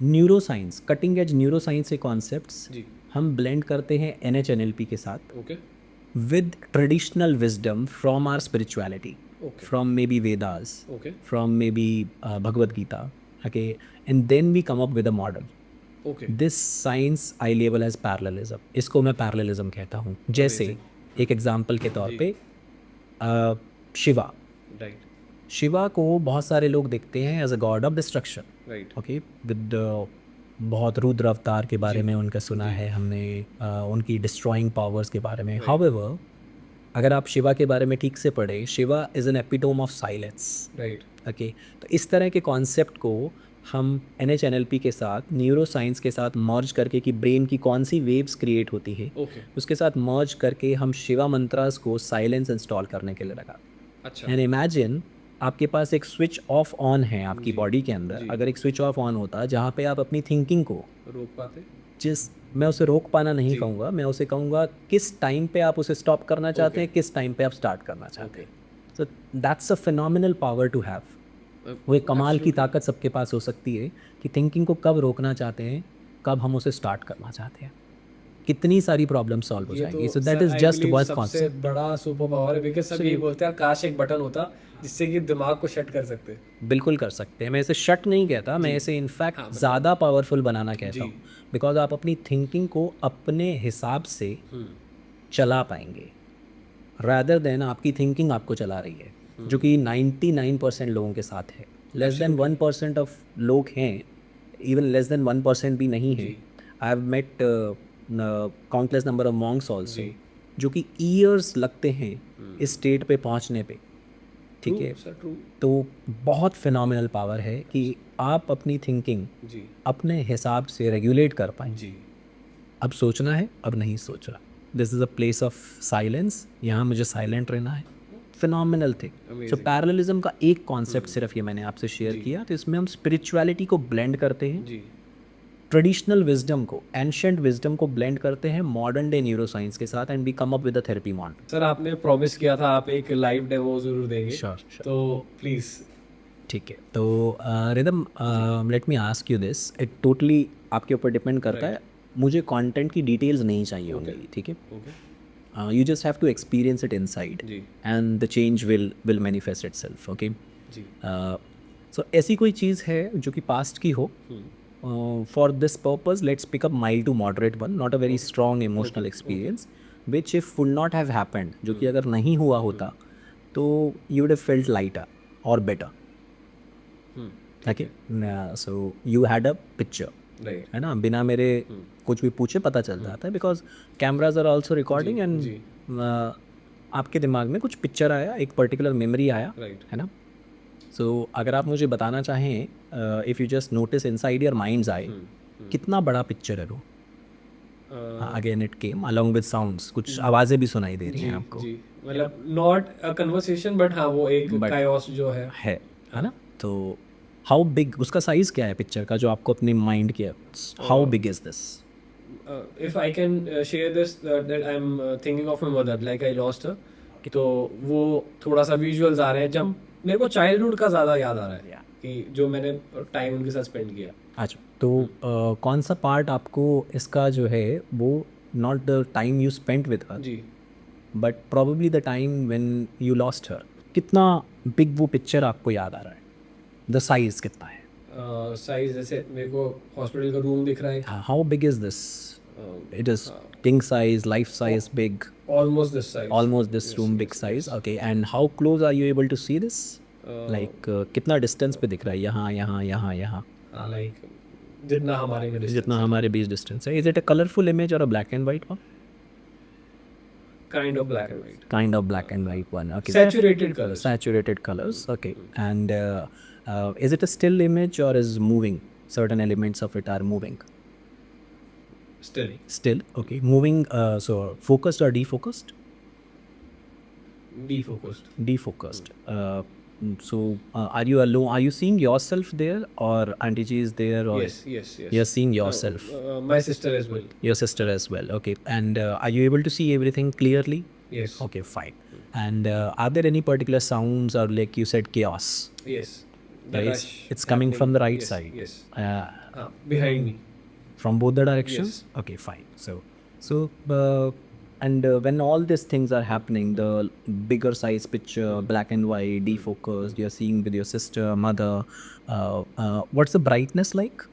Neuro science, cutting edge neuro science के कॉन्सेप्ट्स जी हम ब्लेंड करते हैं NHNLP के साथ okay with traditional wisdom from our spirituality, Okay. from maybe Vedas, okay from maybe Bhagavad Gita, okay, and then we come up with a model. Okay This science I label as parallelism. इसको मैं parallelism कहता हूँ। जैसे एक example के तौर पे Shiva. Right Shiva को बहुत सारे लोग देखते हैं as a god of destruction, right okay, with बहुत रुद्र अवतार के बारे में उनका सुना है हमने, उनकी डिस्ट्रॉइंग पावर्स के बारे में। हाउएवर, अगर आप शिवा के बारे में ठीक से पढ़े, Shiva is an epitome of silence. Right okay, तो इस तरह के कॉन्सेप्ट को हम NHNLP के साथ, न्यूरो साइंस के साथ मर्ज करके कि ब्रेन की कौन सी वेव्स क्रिएट होती है, ओके उसके साथ मर्ज करके हम शिवा मंत्रास को साइलेंस इंस्टॉल करने के लिए लगा। अच्छा एंड इमेजिन आपके पास एक स्विच ऑफ ऑन है आपकी बॉडी के अंदर। अगर एक स्विच ऑफ ऑन होता जहाँ पे आप अपनी थिंकिंग को रोक पाते? मैं उसे रोक पाना नहीं कहूँगा, मैं उसे कहूँगा किस टाइम पे आप उसे स्टॉप करना चाहते हैं, किस टाइम पे आप स्टार्ट करना चाहते हैं। So that's a phenomenal power to have. वो एक कमाल की ताकत सबके पास हो सकती है कि थिंकिंग को कब रोकना चाहते हैं, कब हम उसे स्टार्ट करना चाहते हैं, कितनी सारी प्रॉब्लम सॉल्व हो जाएंगी। So that is just one सबसे कॉन्सेप्ट। बड़ा सुपर पावर है, बिकॉज़ सब ये बोलते हैं काश एक बटन होता जिससे कि दिमाग को शट कर सकते। बिल्कुल कर सकते हैं। मैं इसे शट नहीं कहता, मैं इसे इनफैक्ट ज़्यादा पावरफुल बनाना कहता हूँ, बिकॉज आप अपनी थिंकिंग को अपने हिसाब से चला पाएंगे, रादर देन आपकी थिंकिंग आपको चला रही है, जो कि 99% लोगों के साथ है। लेस देन 1% ऑफ लोग हैं, इवन लेस देन 1% भी नहीं है। I have met countless number of monks also, जो कि ईयर्स लगते हैं इस स्टेट पे पहुंचने पे, ठीक है। तो बहुत फिनोमिनल पावर है कि आप अपनी थिंकिंग अपने हिसाब से रेगुलेट कर पाएँ। अब सोचना है, अब नहीं सोचा। This is a place of silence, यहाँ मुझे साइलेंट रहना है। Phenomenal thing. सो पैरेललिज्म का एक कॉन्सेप्ट सिर्फ ये मैंने आपसे शेयर किया, तो इसमें हम स्पिरिचुअलिटी को ब्लेंड करते हैं, ट्रेडिशनल विजडम को, एंशिएंट विजडम को ब्लेंड करते हैं मॉडर्न डे न्यूरो साइंस के साथ, and we come up with a therapy model. Sir आपने प्रॉमिस किया था आप एक लाइव डेमो जरूर देंगे। श्योर, तो प्लीज़। ठीक है। तो rhythm, let me ask you this, it totally आपके ऊपर डिपेंड करता है। मुझे कंटेंट की डिटेल्स नहीं चाहिए होंगी, ठीक है। You just have to experience it inside, and the change will manifest itself. Okay. So ऐसी कोई चीज़ है जो कि पास्ट की हो, for this purpose let's pick up mild to moderate one, not a very strong emotional experience, which if would not have happened, जो कि अगर नहीं हुआ होता तो you would have felt lighter or better. Okay, so you had a picture, right है ना, बिना मेरे कुछ भी पूछे पता चल जाता है, because cameras are also recording and आपके दिमाग में कुछ पिक्चर आया, एक पर्टिकुलर मेमोरी आया, राइट है ना. सो अगर आप मुझे बताना चाहें, if you just notice inside your mind's eye, कितना बड़ा पिक्चर है वो. Again it came along with sounds, कुछ आवाज़ें भी सुनाई दे रही हैं आपको. जी मतलब नॉट अ कन्वर्सेशन बट हाँ वो एक But- कायोस जो है है ना. तो हाउ बिग, उसका साइज़ क्या है पिक्चर का जो आपको अपने माइंड किया, how big is this. if I can share this that I'm thinking of my mother like I lost her तो वो थोड़ा सा विजुअल्स आ रहे हैं जब मेरे को चाइल्डहुड का ज़्यादा याद आ रहा है कि जो मैंने टाइम उनके साथ स्पेंड किया. अच्छा, तो कौन सा पार्ट आपको इसका जो है वो, not the time you spent with her, जी but probably the time when you lost her, कितना बिग वो पिक्चर आपको याद आ रहा है, द साइज कितना है. साइज जैसे मेरे को हॉस्पिटल का रूम दिख रहा है how big is this. It is king size, life size, big, almost this size. almost this room big size. Okay, and how close are you able to see this? Like कितना distance पे दिख रहा है, यहाँ यहाँ यहाँ यहाँ, like जितना हमारे में जितना हमारे बीच distance है. Is it a colorful image or a black and white one? Kind of black and white. Kind of black and white one. Okay. Saturated colors. Saturated colors. Okay. And is it a still image or is moving? Certain elements of it are moving. Still. Still. Okay. Moving. So focused or defocused? Defocused. Defocused. So are you alone? Are you seeing yourself there, or Auntie Ji is there? Or Yes, yes, yes. you're seeing yourself. My sister as well. Your sister as well. Okay. And are you able to see everything clearly? Yes. Okay, fine. And are there any particular sounds, or like you said, chaos? Yes. The Right? rush It's coming happening. from the right Yes, side. Yes. Uh, Behind me. from both the directions. Yes. Okay, fine. So and when all these things are happening, the bigger size picture, black and white, defocused, you're seeing with your sister, mother. What's the brightness like?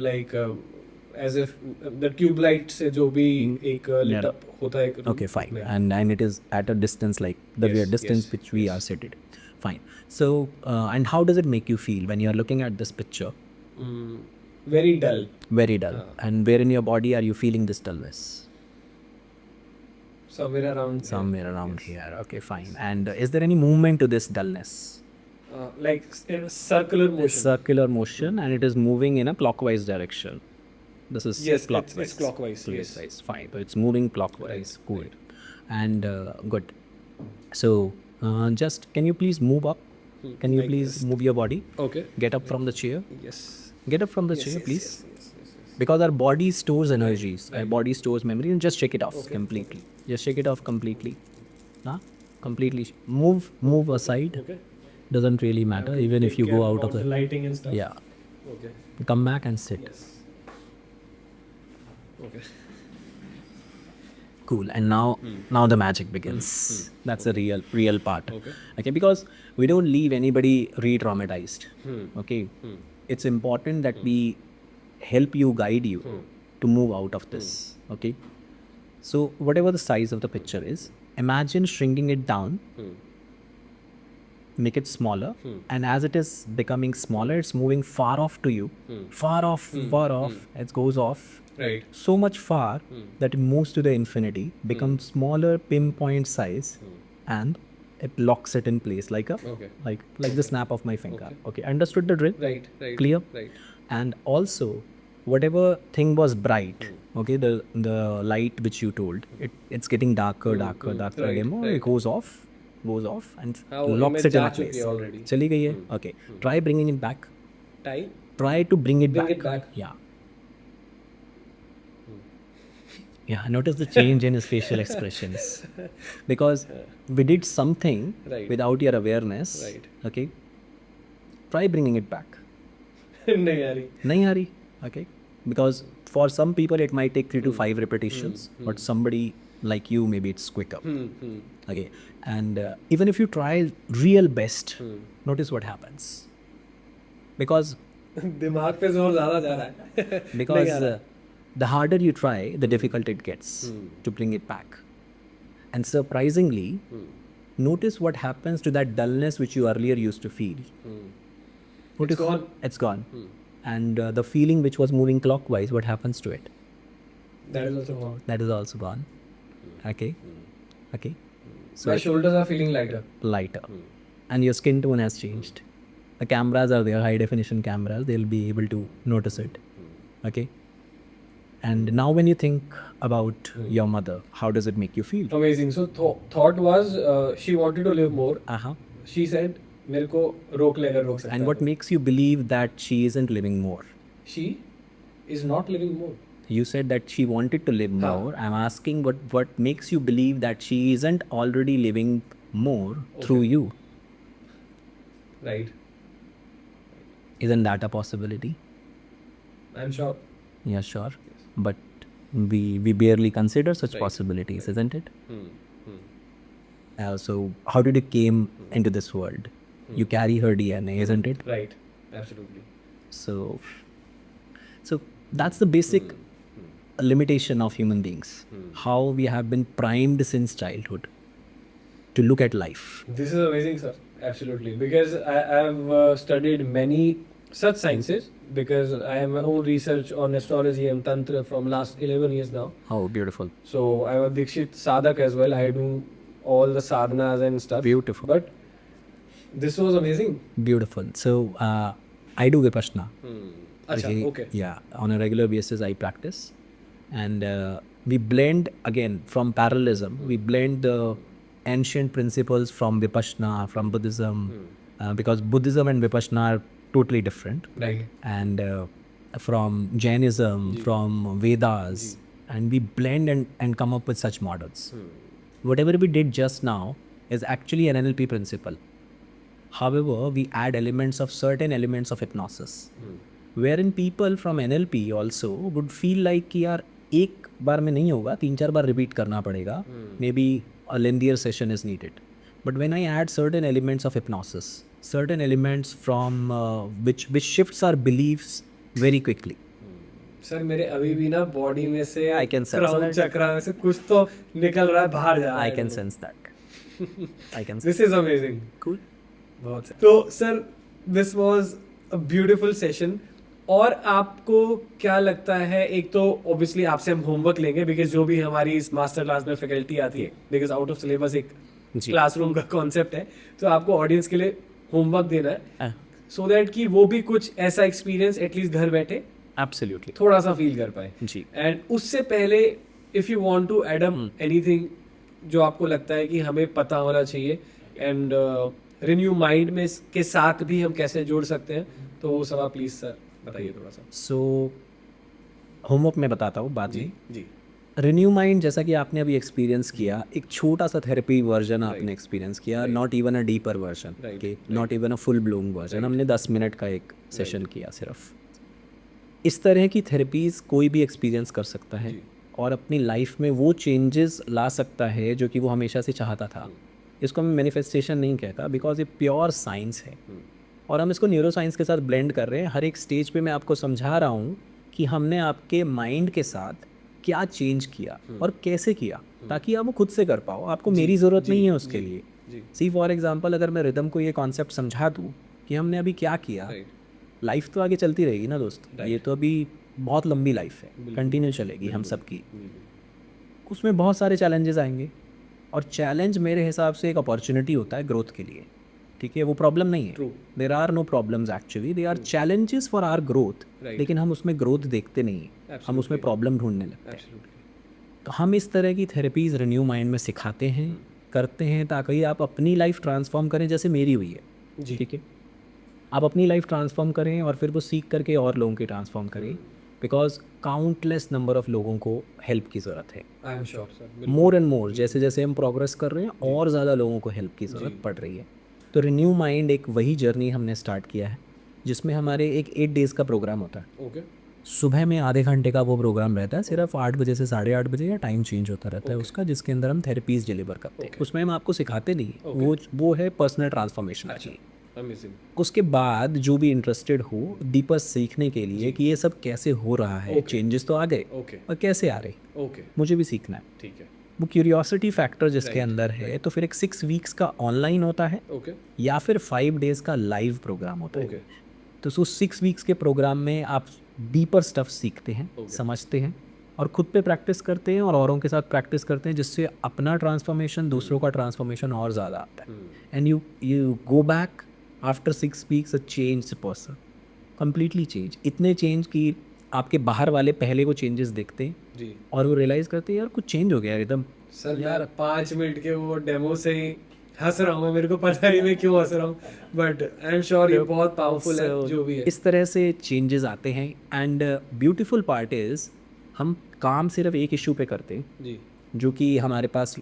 Like as if the tube light से जो भी एक lit Yeah. up होता है. एक Okay, fine. में. And it is at a distance, like the Yes, distance yes, which we yes. are seated. Fine. So and how does it make you feel when you are looking at this picture? Very dull. Very dull. And where in your body are you feeling this dullness? Somewhere around. Somewhere around here. Okay, fine. And is there any movement to this dullness? Like in a circular motion. Circular motion, and it is moving in a clockwise direction. This is Yes, clockwise. it's clockwise. Yes. Clockwise, fine. So it's moving clockwise. Right, Cool. And good. So just can you please move up? Can you like please this. move your body? Okay. Get up from the chair. Yes. Get up from the Yes, chair, yes, please. yes, yes, yes, yes. Because our body stores energies, our body stores memory, and just shake it off completely. Just shake it off completely. Huh? Completely. Move aside. Okay. Doesn't really matter, even if you go out of the. lighting and stuff. Yeah. Okay. Come back and sit. Yes. Okay. Cool. And now the magic begins. That's the real part. Okay. Okay, because we don't leave anybody re-traumatized. Okay. It's important that we help you, guide you to move out of this. Okay. So whatever the size of the picture is, imagine shrinking it down, make it smaller, and as it is becoming smaller, it's moving far off to you. Far off, it goes off. Right. So much far that it moves to the infinity, becomes smaller pinpoint size, and it locks it in place like a Okay. like the snap of my finger. Okay, understood the drill? Right. Right. Clear? Right. And also, whatever thing was bright, okay, the light which you told, it's getting darker, Right, dimmer. right. It goes off, and हाँ, वो locks image it in जा a चुकी place. है already. चली गई है. Okay, try bringing it back. Tie. Try to bring it Bring back. it back. Yeah. Yeah, notice the change in his facial expressions. Because we did something Right. without your awareness. Right. Okay. Try bringing it back. नहीं आ रही. Nahi aa rahi. Okay. Because for some people it might take 3 to 5 repetitions, but somebody like you, maybe it's quicker. Okay. And even if you try real best, notice what happens. Because दिमाग पे जोर ज़्यादा जा रहा है. because the harder you try, the difficult it gets to bring it back. And surprisingly, notice what happens to that dullness which you earlier used to feel. What It's gone. It's gone. And the feeling which was moving clockwise, what happens to it? That is also gone. That is also gone. Okay. Okay. My shoulders are feeling lighter. Lighter. And your skin tone has changed. The cameras are there, high definition cameras, they'll be able to notice it. Okay. And now when you think about your mother, how does it make you feel? Amazing. So thought was she wanted to live more. Uh-huh. She said मेरे को रोक लेकर रोक सकता And what makes you believe that she isn't living more? She is not living more. You said that she wanted to live more. I'm asking what makes you believe that she isn't already living more through you? Right. Isn't that a possibility? I'm sure. Yeah, sure. But we barely consider such possibilities, isn't it? So how did you came into this world? You carry her DNA, isn't it? Right. Absolutely. So that's the basic limitation of human beings. How we have been primed since childhood to look at life. This is amazing, sir. Absolutely. Because I've studied many such sciences because I have my own research on astrology and tantra from last 11 years now. Oh, beautiful. So I'm a Dikshit sadhak as well. I do all the sadhanas and stuff. Beautiful. But this was amazing. Beautiful. So I do Vipassana. Okay. Yeah, on a regular basis I practice. And we blend, again, from parallelism, we blend the ancient principles from Vipassana, from Buddhism, because Buddhism and Vipassana are totally different. Right. And from Jainism, from Vedas, and we blend and come up with such models. Whatever we did just now is actually an NLP principle. However, we add certain elements of hypnosis, wherein people from NLP also would feel like कि यार एक बार में नहीं होगा, 3-4 बार repeat करना पड़ेगा. Maybe a lengthier session is needed. But when I add certain elements of hypnosis, certain elements from which shifts our beliefs very quickly. Sir मेरे अभी भी ना बॉडी में से I can sense crown that. चक्रा में से कुछ तो निकल रहा है, बाहर जा रहा है. I can sense that. I can sense. This is amazing. Cool. बहुत सही. तो sir this was a beautiful session. और आपको क्या लगता है, एक तो ऑब्वियसली आपसे हम होमवर्क लेंगे बिकॉज जो भी हमारी इस मास्टर क्लास में फैकल्टी आती है, बिकॉज आउट ऑफ सिलेबस एक क्लासरूम का कॉन्सेप्ट है, तो आपको ऑडियंस के लिए होमवर्क देना है सो दैट कि वो भी कुछ ऐसा एक्सपीरियंस एटलीस्ट घर बैठे Absolutely. थोड़ा सा फील कर पाए. जी. एंड उससे पहले if you want to add up anything जो आपको लगता है कि हमें पता होना चाहिए एंड रिन्यू माइंड में के साथ भी हम कैसे जोड़ सकते हैं, तो वो सब आप प्लीज सर बताइए थोड़ा सा. सो होमवर्क में बताता हूँ बाद में. जी. रिन्यू माइंड, जैसा कि आपने अभी एक्सपीरियंस किया, एक छोटा सा थेरेपी वर्जन आपने एक्सपीरियंस किया, not even a deeper version, not even a full Bloom version. हमने 10 मिनट का एक सेशन किया सिर्फ. इस तरह की थेरेपीज़ कोई भी एक्सपीरियंस कर सकता है और अपनी लाइफ में वो चेंजेस ला सकता है जो कि वो हमेशा से चाहता था. इसको मैं मैनिफेस्टेशन नहीं कहता बिकॉज ये प्योर साइंस है और हम इसको न्यूरो साइंस के साथ ब्लेंड कर रहे हैं. हर एक स्टेज पे मैं आपको समझा रहा हूँ कि हमने आपके माइंड के साथ क्या चेंज किया और कैसे किया, ताकि आप वो खुद से कर पाओ. आपको मेरी ज़रूरत नहीं है उसके लिए. सी फॉर एग्जांपल, अगर मैं रिदम को ये कॉन्सेप्ट समझा दूँ कि हमने अभी क्या किया, लाइफ तो आगे चलती रहेगी ना दोस्त. ये तो अभी बहुत लंबी लाइफ है, कंटिन्यू चलेगी हम सबकी. उसमें बहुत सारे चैलेंजेस आएंगे और चैलेंज मेरे हिसाब से एक अपॉर्चुनिटी होता है ग्रोथ के लिए. ठीक है, वो प्रॉब्लम नहीं है. There are no problems actually, they are challenges for our growth. लेकिन हम उसमें ग्रोथ देखते नहीं हैं, हम उसमें प्रॉब्लम ढूंढने लगते हैं. तो हम इस तरह की थेरेपीज़ रिन्यू माइंड में सिखाते हैं, करते हैं, ताकि आप अपनी लाइफ ट्रांसफॉर्म करें जैसे मेरी हुई है. ठीक है, आप अपनी लाइफ ट्रांसफॉर्म करें और फिर वो सीख करके और लोगों की ट्रांसफॉर्म करें. बिकॉज काउंटलेस नंबर ऑफ लोगों को हेल्प की ज़रूरत है. I am sure sir. More and more, जैसे जैसे हम प्रोग्रेस कर रहे हैं और ज़्यादा लोगों को हेल्प की ज़रूरत पड़ रही है. तो रिन्यू माइंड एक वही जर्नी हमने स्टार्ट किया है जिसमें हमारे एक 8 डेज़ का प्रोग्राम होता है. ओके. सुबह में आधे घंटे का वो प्रोग्राम रहता है, सिर्फ 8 बजे से 8:30 बजे, या टाइम चेंज होता रहता है उसका, जिसके अंदर हम थेरेपीज़ डिलीवर करते हैं. उसमें हम आपको सिखाते नहीं, वो है पर्सनल ट्रांसफॉर्मेशन की. अमेजिंग. उसके बाद जो भी इंटरेस्टेड हो डीपर सीखने के लिए कि ये सब कैसे हो रहा है, चेंजेस तो आ गए और कैसे आ रहे, मुझे भी सीखना है. ठीक है. वो क्यूरियोसिटी फैक्टर जिसके अंदर है, तो फिर एक 6 वीक्स का ऑनलाइन होता है या फिर 5 डेज़ का लाइव प्रोग्राम होता है. तो 6 वीक्स के प्रोग्राम में आप डीपर स्टफ सीखते हैं, समझते हैं और खुद पे प्रैक्टिस करते हैं और औरों के साथ प्रैक्टिस करते हैं, जिससे अपना ट्रांसफॉर्मेशन, दूसरों का ट्रांसफॉर्मेशन और ज़्यादा आता है. And you go back after 6 weeks a change person, completely change. इतने चेंज कि आपके बाहर वाले पहले वो चेंजेस देखते हैं जी और वो रियलाइज़ करते हैं यार कुछ चेंज हो गया एकदम. सर यार 5 मिनट के वो डेमो से ही हंस रहा हूँ मैं, मेरे को पता नहीं मैं क्यों हंस रहा हूँ, बट आई एम श्योर ये बहुत पावरफुल है जो भी है. इस तरह से चेंजेस आते हैं. एंड ब्यूटीफुल पार्ट इज़ हम काम सिर्फ एक इशू पे करते हैं, जी जो कि हमारे पास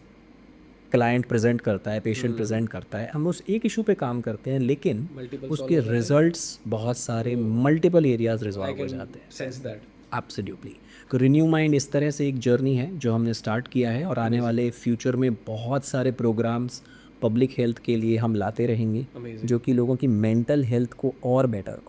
क्लाइंट प्रेजेंट करता है, पेशेंट प्रेजेंट करता है. हम उस एक इशू पे काम करते हैं, लेकिन Multiple उसके रिजल्ट्स बहुत सारे मल्टीपल एरियाज रिजॉल्व हो जाते हैं. Sense that. एब्सोल्युटली. तो रिन्यू माइंड इस तरह से एक जर्नी है जो हमने स्टार्ट किया है और आने वाले फ्यूचर में बहुत सारे प्रोग्राम्स पब्लिक हेल्थ के लिए हम लाते रहेंगे, Amazing. जो कि लोगों की मेंटल हेल्थ को और बेटर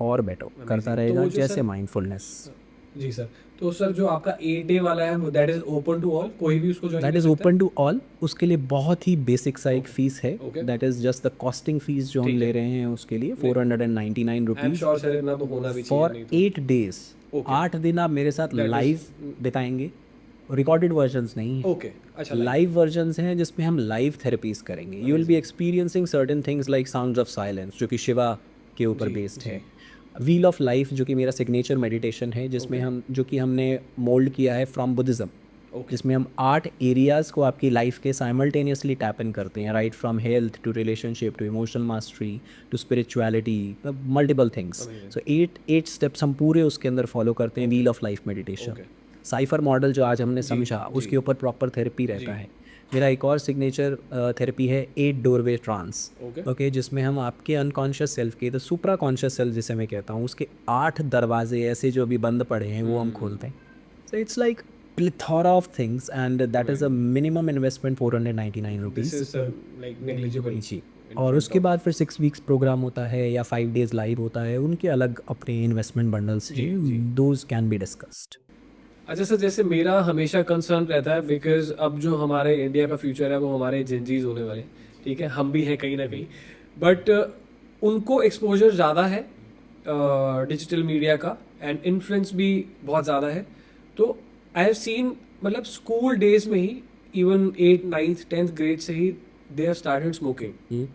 करता रहेगा, वो जो जैसे सर- माइंडफुलनेस. जी सर. तो सर जो आपका 8 डे वाला है that is open to all, कोई भी उसको join that is open to all. उसके लिए बहुत ही बेसिक सा एक फीस है. Okay. That is just the costing fees जो हम ले रहे हैं उसके लिए 499 I am rupees sure sir इतना तो होना भी चाहिए. फॉर नहीं तो 8 डेज. Okay. 8 दिन आप मेरे साथ That is- लाइव बिताएंगे. रिकॉर्डेड वर्जन्स नहीं है, ओके अच्छा लाइव वर्जन्स हैं जिसमें हम लाइव थेरेपीज करेंगे. You will be experiencing certain things like sounds of silence, जो कि शिवा के ऊपर बेस्ड है. व्हील ऑफ लाइफ, जो कि मेरा सिग्नेचर मेडिटेशन है, जिसमें हम जो कि हमने मोल्ड किया है फ्रॉम बुद्धिज़्म, जिसमें हम 8 एरियाज़ को आपकी लाइफ के साइमल्टेनियसली टैप इन करते हैं. Right from health to relationship to emotional mastery to spirituality, multiple things. So 8 steps हम पूरे उसके अंदर फॉलो करते हैं. Wheel of life meditation, cipher model जो आज हमने समझा, उसके ऊपर प्रॉपर थेरेपी रहता है. मेरा एक और सिग्नेचर थेरेपी है 8 डोरवे ट्रांस, ओके, जिसमें हम आपके अनकॉन्शियस सेल्फ के, द सुप्रा कॉन्शियस सेल्फ जिसे मैं कहता हूँ, उसके 8 दरवाजे ऐसे जो अभी बंद पड़े हैं वो हम खोलते हैं. So it's like plethora of things and that is a minimum investment 499 rupees. This is like negligible. जी. और उसके बाद फिर 6 वीक्स प्रोग्राम होता है या 5 डेज लाइव होता है. उनके अलग अपने इन्वेस्टमेंट बंडल्स हैं, दोज कैन बी डिस्कस्ड. अच्छा सर, जैसे मेरा हमेशा कंसर्न रहता है बिकॉज अब जो हमारे इंडिया का फ्यूचर है वो हमारे जेनजीज होने वाले हैं, ठीक है, हम भी हैं कहीं ना कहीं, बट उनको एक्सपोजर ज़्यादा है डिजिटल मीडिया का एंड इन्फ्लुएंस भी बहुत ज़्यादा है. तो आई हैव सीन मतलब स्कूल डेज में ही even 8th 9th 10th grade से ही दे हैव स्टार्टेड स्मोकिंग.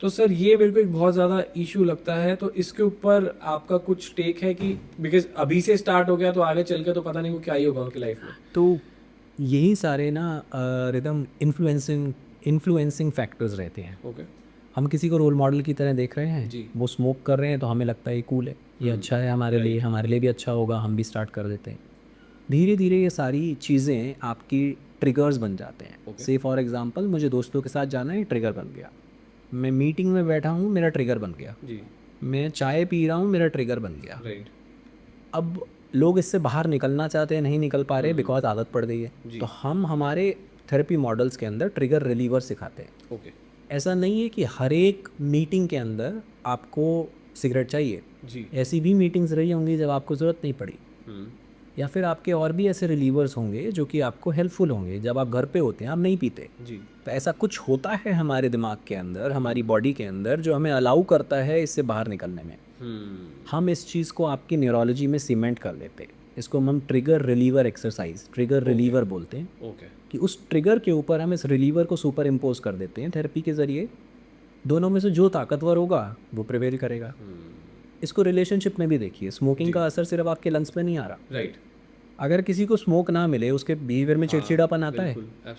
तो सर ये मेरे को एक बहुत ज़्यादा इशू लगता है. तो इसके ऊपर आपका कुछ टेक है कि बिकॉज अभी से स्टार्ट हो गया तो आगे चल के तो पता नहीं वो क्या ही होगा उनकी लाइफ में. तो यही सारे ना रिदम इन्फ्लुएंसिंग फैक्टर्स रहते हैं. ओके. हम किसी को रोल मॉडल की तरह देख रहे हैं जी. वो स्मोक कर रहे हैं तो हमें लगता है ये कूल है, ये अच्छा है हमारे लिए भी अच्छा होगा, हम भी स्टार्ट कर देते हैं. धीरे धीरे ये सारी चीज़ें आपकी ट्रिगर्स बन जाते हैं. से फॉर एग्जांपल मुझे दोस्तों के साथ जाना है, ट्रिगर बन गया. मैं मीटिंग में बैठा हूँ, मेरा ट्रिगर बन गया. जी. मैं चाय पी रहा हूँ, मेरा ट्रिगर बन गया. राइट. अब लोग इससे बाहर निकलना चाहते हैं, नहीं निकल पा रहे बिकॉज आदत पड़ गई है. तो हम हमारे थेरेपी मॉडल्स के अंदर ट्रिगर रिलीवर सिखाते हैं. ओके. ऐसा नहीं है कि हर एक मीटिंग के अंदर आपको सिगरेट चाहिए. जी. ऐसी भी मीटिंग्स रही होंगी जब आपको ज़रूरत नहीं पड़ी, या फिर आपके और भी ऐसे रिलीवर्स होंगे जो कि आपको हेल्पफुल होंगे. जब आप घर पे होते हैं आप नहीं पीते. जी. तो ऐसा कुछ होता है हमारे दिमाग के अंदर, हमारी बॉडी के अंदर, जो हमें अलाउ करता है इससे बाहर निकलने में. हम इस चीज़ को आपकी न्यूरोलॉजी में सीमेंट कर लेते हैं. इसको हम trigger reliever exercise, trigger reliever बोलते हैं. ओके. कि उस ट्रिगर के ऊपर हम इस रिलीवर को सुपर इम्पोज कर देते हैं थेरेपी के ज़रिए. दोनों में से जो ताकतवर होगा वो प्रिवेल करेगा. इसको रिलेशनशिप में भी देखिए. स्मोकिंग का असर सिर्फ आपके लंग्स पे नहीं आ रहा. राइट. अगर किसी को स्मोक ना मिले, उसके बिहेवियर में चिड़चिड़ापन आता है.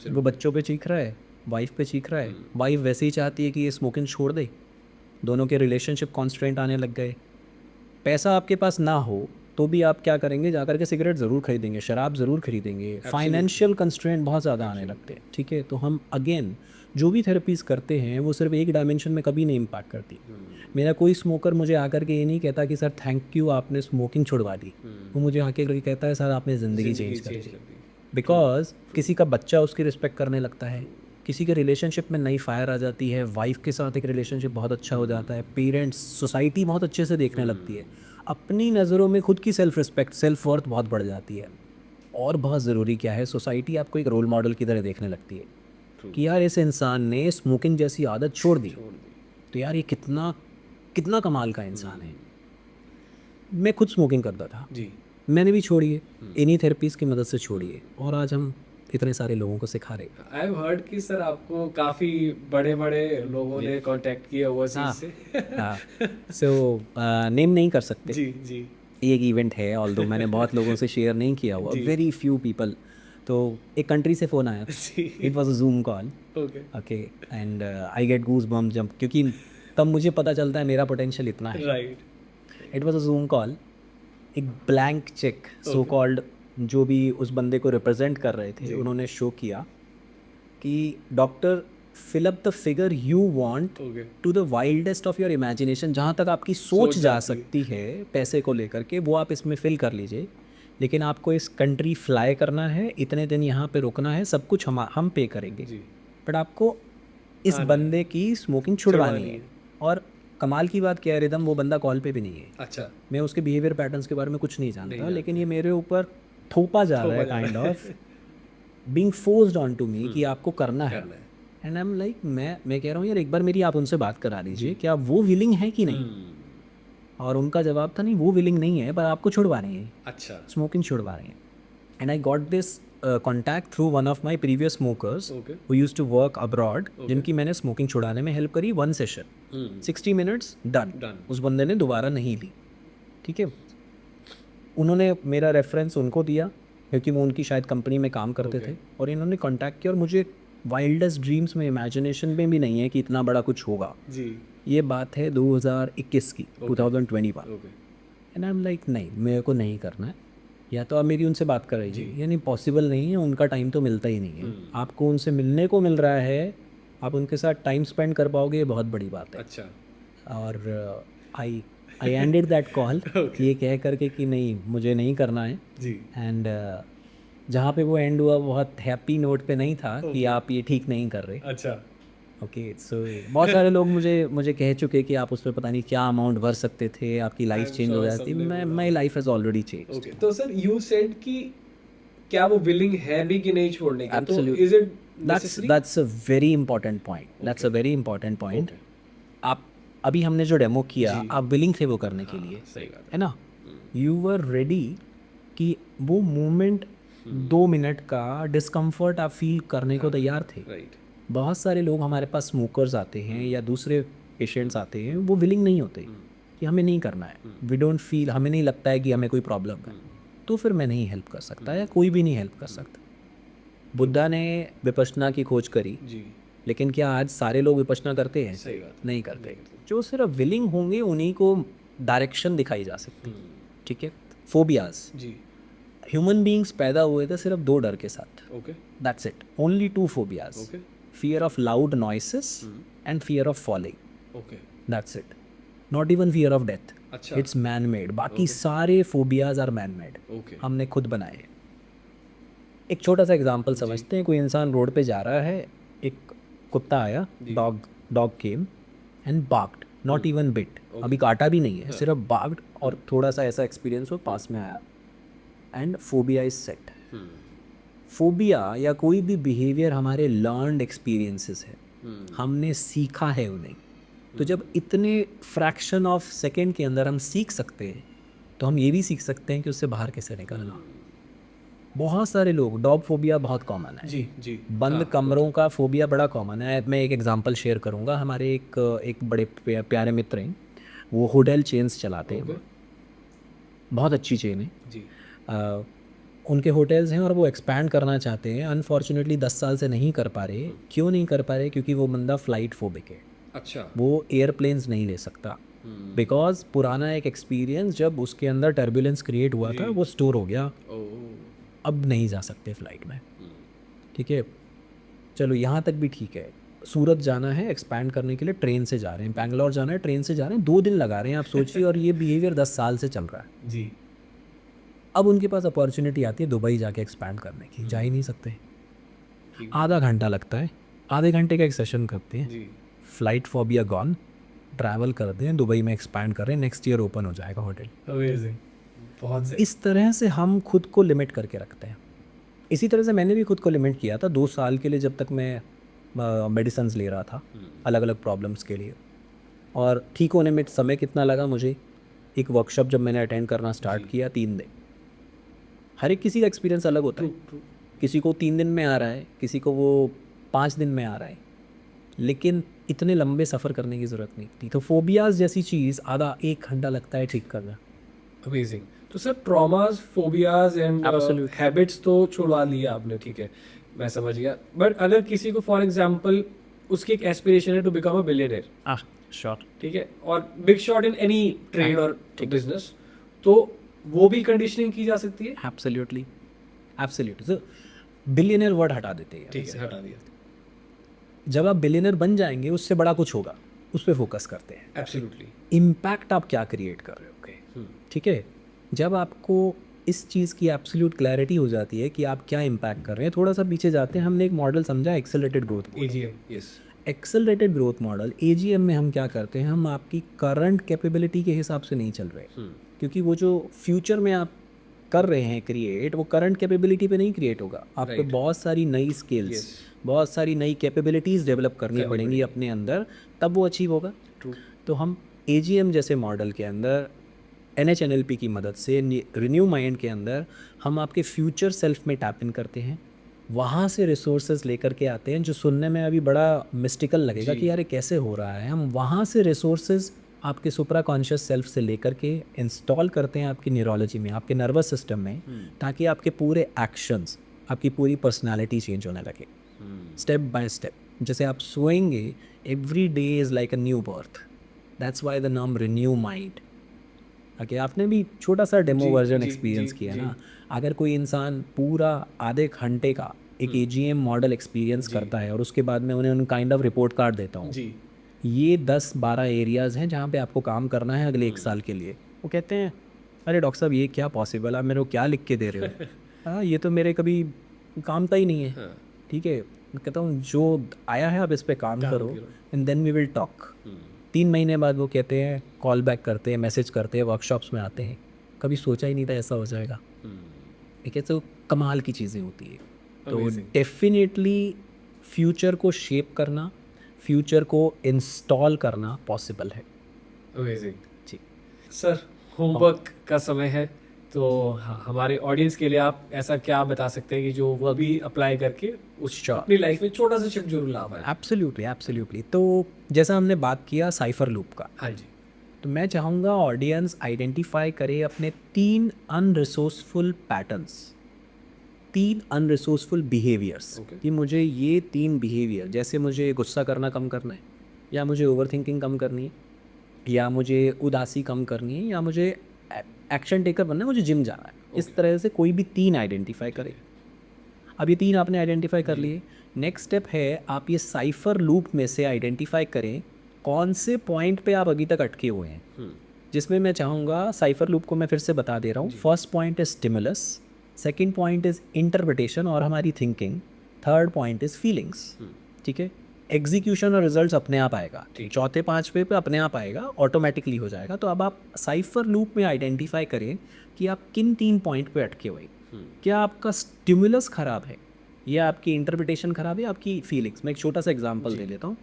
वो बच्चों पे चीख रहा है, वाइफ पे चीख रहा है, वाइफ वैसे ही चाहती है कि ये स्मोकिंग छोड़ दे. दोनों के रिलेशनशिप कॉन्स्ट्रेंट आने लग गए. पैसा आपके पास ना हो तो भी आप क्या करेंगे, जाकर के सिगरेट ज़रूर खरीदेंगे, शराब ज़रूर खरीदेंगे. फाइनेंशियल कंस्ट्रेंट बहुत ज़्यादा आने लगते हैं. ठीक है. तो हम अगेन जो भी थेरेपीज़ करते हैं वो सिर्फ एक डायमेंशन में कभी नहीं इम्पैक्ट करती. मेरा कोई स्मोकर मुझे आकर के ये नहीं कहता कि सर थैंक यू आपने स्मोकिंग छुड़वा दी. वो मुझे आके कहता है सर आपने ज़िंदगी चेंज कर दी. बिकॉज किसी का बच्चा उसकी रिस्पेक्ट करने लगता है, किसी के रिलेशनशिप में नई फायर आ जाती है, वाइफ के साथ एक रिलेशनशिप बहुत अच्छा हो जाता है, पेरेंट्स, सोसाइटी बहुत अच्छे से देखने लगती है. अपनी नज़रों में खुद की सेल्फ रिस्पेक्ट, सेल्फ वर्थ बहुत बढ़ जाती है. और बहुत ज़रूरी क्या है, सोसाइटी आपको एक रोल मॉडल की तरह देखने लगती है कि यार इस इंसान ने स्मोकिंग जैसी आदत छोड़ दी, तो यार ये कितना कमाल का इंसान है. मैं खुद स्मोकिंग करता था, जी मैंने भी छोड़ी है, इन्हीं थेरेपीज़ की मदद से छोड़ी है, और आज हम इतने सारे लोगों को सिखा रहे हैं। आई हैव हर्ड कि सर आपको काफी बड़े बड़े लोगों ने कांटेक्ट किया हुआ हाँ से हाँ, सो नेम नहीं कर सकते, जी जी ये एक इवेंट है, ऑल्दो मैंने बहुत लोगों से शेयर नहीं किया हुआ, वेरी फ्यू पीपल। तो एक कंट्री से फ़ोन आया, it was a Zoom call, okay okay, and I get goose bump jump, क्योंकि तब मुझे पता चलता है मेरा पोटेंशियल इतना है। Right it was a Zoom call, एक ब्लैंक चेक सो कॉल्ड, जो भी उस बंदे को रिप्रेजेंट कर रहे थे उन्होंने शो किया कि doctor fill up the figure you want okay to the wildest of your imagination, जहाँ तक आपकी सोच जा सकती है पैसे को लेकर के, वो आप इसमें फिल कर लीजिए, लेकिन आपको इस कंट्री फ्लाई करना है, इतने दिन यहाँ पे रुकना है, सब कुछ हम पे करेंगे, जी बट आपको इस बंदे की स्मोकिंग छुड़वानी है। और कमाल की बात क्या है रिदम, वो बंदा कॉल पे भी नहीं है, अच्छा मैं उसके बिहेवियर पैटर्न्स के बारे में कुछ नहीं जानता, लेकिन ये मेरे ऊपर थोपा जा रहा है, kind of being forced on to me कि आपको करना है। एंड आई एम लाइक, मैं कह रहा हूँ यार एक बार मेरी आप उनसे बात करा दीजिए, क्या वो विलिंग है कि नहीं, और उनका जवाब था नहीं, वो विलिंग नहीं है, पर आपको छुड़वा रहे हैं, अच्छा स्मोकिंग छुड़वा रहे हैं। And I got this contact through one of my previous smokers okay who used to work abroad, जिनकी मैंने स्मोकिंग छुड़ाने में हेल्प करी, 1 सेशन 60 मिनट्स डन। Done. उस बंदे ने दोबारा नहीं ली, ठीक है। उन्होंने मेरा रेफरेंस उनको दिया क्योंकि वो उनकी शायद कंपनी में काम करते थे, और इन्होंने कांटेक्ट किया, और मुझे वाइल्डेस्ट ड्रीम्स में, इमेजिनेशन में भी नहीं है कि इतना बड़ा कुछ होगा। जी ये बात है 2021 की, 2021। Okay and I am like नहीं, मेरे को नहीं करना है, या तो आप मेरी उनसे बात कर रही है, यानी पॉसिबल नहीं है, उनका टाइम तो मिलता ही नहीं है, आपको उनसे मिलने को मिल रहा है, आप उनके साथ टाइम स्पेंड कर पाओगे, ये बहुत बड़ी बात है। अच्छा और आई एंडेड दैट कॉल ये कह करके कि नहीं, मुझे नहीं करना है। जी एंड जहाँ पे वो एंड हुआ बहुत हैप्पी नोट पे नहीं था कि आप ये ठीक नहीं कर रहे। अच्छा ओके, सो बहुत सारे लोग मुझे कह चुके कि आप उस पर पता नहीं क्या अमाउंट भर सकते थे, आपकी लाइफ चेंज हो जाती। My life has already change. Okay तो सर यू सेड कि क्या वो विलिंग है भी कि नहीं छोड़ने की, तो Absolutely. Is it necessary? That's a very important point. That's a very important point. आप अभी हमने जो डेमो किया, आप विलिंग थे वो करने के लिए, सही बात है ना, यू वर रेडी कि वो मोमेंट 2 मिनट का डिस्कम्फर्ट आप फील करने को तैयार थे। राइट बहुत सारे लोग हमारे पास स्मोकर्स आते हैं या दूसरे पेशेंट्स आते हैं, वो विलिंग नहीं होते कि हमें नहीं करना है, वी डोंट फील, हमें नहीं लगता है कि हमें कोई प्रॉब्लम है, तो फिर मैं नहीं हेल्प कर सकता, या कोई भी नहीं हेल्प कर सकता। बुद्धा ने विपश्यना की खोज करी, जी लेकिन क्या आज सारे लोग विपश्यना करते हैं? सही बात नहीं करते। जो सिर्फ विलिंग होंगे उन्हीं को डायरेक्शन दिखाई जा सकती है, ठीक है। फोबियाज, जी ह्यूमन बीइंग्स पैदा हुए थे सिर्फ 2 डर के साथ, okay that's it, only 2 phobias, okay fear of loud noises and fear of falling, okay that's it, not even fear of death, अच्छा it's man made, बाकी सारे phobias are man made, okay हमने खुद बनाए हैं। एक छोटा सा एग्जांपल समझते हैं, कोई इंसान रोड पे जा रहा है, एक कुत्ता आया, dog came and barked, not even bit, अभी काटा भी नहीं है, सिर्फ बार्क्ड, और थोड़ा सा ऐसा एक्सपीरियंस हो, पास में आया, and phobia is set. Phobia या कोई भी बिहेवियर हमारे लर्नड एक्सपीरियंसेस है, हमने सीखा है उन्हें। तो जब इतने फ्रैक्शन ऑफ सेकेंड के अंदर हम सीख सकते हैं, तो हम ये भी सीख सकते हैं कि उससे बाहर कैसे निकलना। बहुत सारे लोग, डॉग फोबिया बहुत कॉमन है, जी जी बंद कमरों का फोबिया बड़ा कॉमन है। मैं एक एग्जांपल शेयर करूंगा, हमारे एक बड़े प्यारे मित्र हैं, वो होटल चेन्स चलाते हैं, बहुत अच्छी चेन है जी उनके होटल्स हैं, और वो एक्सपैंड करना चाहते हैं। अनफॉर्चुनेटली 10 साल से नहीं कर पा रहे। क्यों नहीं कर पा रहे? क्योंकि वो बंदा फ्लाइट फोबिक है, अच्छा वो एयरप्लेन्स नहीं ले सकता, बिकॉज पुराना एक एक्सपीरियंस जब उसके अंदर टर्बुलेंस क्रिएट हुआ था, वो स्टोर हो गया, अब नहीं जा सकते फ्लाइट में, ठीक है। चलो यहाँ तक भी ठीक है। सूरत जाना है एक्सपैंड करने के लिए, ट्रेन से जा रहे हैं, बैंगलोर जाना है ट्रेन से जा रहे हैं, 2 दिन लगा रहे हैं, आप सोचिए, और ये बिहेवियर 10 साल से चल रहा है जी। अब उनके पास अपॉर्चुनिटी आती है दुबई जाके एक्सपैंड करने की, जा ही नहीं सकते, आधा घंटा लगता है, आधे घंटे का एक सेशन करते हैं, जी फ्लाइट फोबिया गॉन, ट्रैवल करते हैं, दुबई में एक्सपैंड कर रहे हैं, नेक्स्ट ईयर ओपन हो जाएगा होटल। अमेजिंग, बहुत सही। इस तरह से हम खुद को लिमिट करके रखते हैं। इसी तरह से मैंने भी खुद को लिमिट किया था 2 साल के लिए, जब तक मैं मेडिसिन ले रहा था अलग अलग प्रॉब्लम्स के लिए, और ठीक होने में समय कितना लगा मुझे, एक वर्कशॉप जब मैंने अटेंड करना स्टार्ट किया 3 दिन, हर एक किसी का एक्सपीरियंस अलग होता है। किसी को 3 दिन में आ रहा है, किसी को वो 5 दिन में आ रहा है, लेकिन इतने लंबे सफ़र करने की ज़रूरत नहीं थी। तो फोबियाज़ जैसी चीज़ आधा 1 घंटा लगता है ठीक करना। अमेजिंग। तो sir traumas, phobias and Absolutely. Habits तो छुड़वा लिया आपने, ठीक है, मैं समझ गया। बट अगर किसी को फॉर एग्जांपल उसकी एक एस्पिरेशन है to become a billionaire, sure. ठीक है, और big shot in any trade और बिजनेस, तो वो भी कंडीशनिंग की जा सकती है। Absolutely, absolutely. तो बिलियनर वर्ड हटा देते हैं। ठीक है, हटा दिया। जब आप बिलियनर बन जाएंगे उससे बड़ा कुछ होगा, उस पर फोकस करते हैं। एब्सोल्युटली। इम्पैक्ट आप क्या क्रिएट कर रहे हो, ठीक है। जब आपको इस चीज़ की एब्सोल्यूट क्लैरिटी हो जाती है कि आप क्या इम्पैक्ट कर रहे हैं, थोड़ा सा पीछे जाते हैं। हमने एक मॉडल समझा accelerated growth. AGM, yes. Accelerated growth model AGM में हम क्या करते हैं, हम आपकी करंट कैपेबिलिटी के हिसाब से नहीं चल रहे, क्योंकि वो जो फ्यूचर में आप कर रहे हैं क्रिएट, वो करंट कैपेबिलिटी पे नहीं क्रिएट होगा। आपको बहुत सारी नई स्किल्स, बहुत सारी नई कैपेबिलिटीज़ डेवलप करनी पड़ेंगी अपने अंदर, तब वो अचीव होगा। तो हम एजीएम जैसे मॉडल के अंदर NHNLP की मदद से, रिन्यू माइंड के अंदर, हम आपके फ्यूचर सेल्फ में टैप इन करते हैं, वहाँ से रिसोर्सेज लेकर के आते हैं। जो सुनने में अभी बड़ा मिस्टिकल लगेगा कि यार ये कैसे हो रहा है, हम वहाँ से रिसोर्सेज आपके सुपरा कॉन्शियस सेल्फ से लेकर के इंस्टॉल करते हैं आपकी न्यूरोलॉजी में, आपके नर्वस सिस्टम में, ताकि आपके पूरे एक्शंस, आपकी पूरी पर्सनालिटी चेंज होने लगे स्टेप बाय स्टेप। जैसे आप सोएंगे, every day is like a new birth, that's why the नाम रिन्यू माइंड। ओके, आपने भी छोटा सा डेमो वर्जन एक्सपीरियंस किया ना। अगर कोई इंसान पूरा आधे घंटे का एक एजीएम मॉडल एक्सपीरियंस करता है और उसके बाद में उन्हें काइंड ऑफ रिपोर्ट कार्ड देता हूँ, ये 10-12 एरियाज़ हैं जहाँ पे आपको काम करना है अगले 1 साल के लिए, वो कहते हैं अरे डॉक्टर साहब ये क्या पॉसिबल, आप मेरे को क्या लिख के दे रहे हो? हाँ, ये तो मेरे कभी काम का ही नहीं है। ठीक है, मैं कहता हूँ जो आया है आप इस पे काम करो and then we will talk. 3 महीने बाद वो कहते हैं, कॉल बैक करते हैं, मैसेज करते हैं, वर्कशॉप्स में आते हैं, कभी सोचा ही नहीं था ऐसा हो जाएगा। ठीक है, तो कमाल की चीज़ें होती है। तो डेफिनेटली फ्यूचर को शेप करना, फ्यूचर को इंस्टॉल करना पॉसिबल है। अमेजिंग। जी सर, होमवर्क का समय है, तो हमारे ऑडियंस के लिए आप ऐसा क्या बता सकते हैं कि जो वो अभी अप्लाई करके उस अपनी लाइफ में छोटा सा शिफ्ट जरूर ला पाए? Absolutely, absolutely. तो जैसा हमने बात किया साइफर लूप का, हाँ जी, तो मैं चाहूँगा ऑडियंस आइडेंटिफाई करे अपने 3 अनरिसोर्सफुल पैटर्न्स, 3 अनरिसोर्सफुल बिहेवियर्स, कि मुझे ये 3 बिहेवियर, जैसे मुझे गुस्सा करना कम करना है, या मुझे ओवर थिंकिंग कम करनी है, या मुझे उदासी कम करनी है, या मुझे एक्शन टेकर बनना है, मुझे जिम जाना है। इस तरह से कोई भी 3 आइडेंटिफाई करें। अब ये 3 आपने आइडेंटिफाई कर लिए, नेक्स्ट स्टेप है आप ये साइफर लूप में से आइडेंटिफाई करें कौन से पॉइंट पे आप अभी तक अटके हुए हैं। जिसमें मैं चाहूँगा, साइफर लूप को मैं फिर से बता दे रहा हूँ। First point is stimulus, second point is interpretation और हमारी thinking, third point is feelings. ठीक है, एग्जीक्यूशन और रिजल्ट्स अपने आप आएगा, चौथे 5वें पे अपने आप आएगा, ऑटोमेटिकली हो जाएगा। तो अब आप साइफर लूप में आइडेंटिफाई करें कि आप किन 3 पॉइंट पे अटके हुए। क्या आपका स्टिमुलस ख़राब है, या आपकी इंटरप्रिटेशन ख़राब है, आपकी फीलिंग्स। मैं एक छोटा सा एग्जांपल दे देता हूँ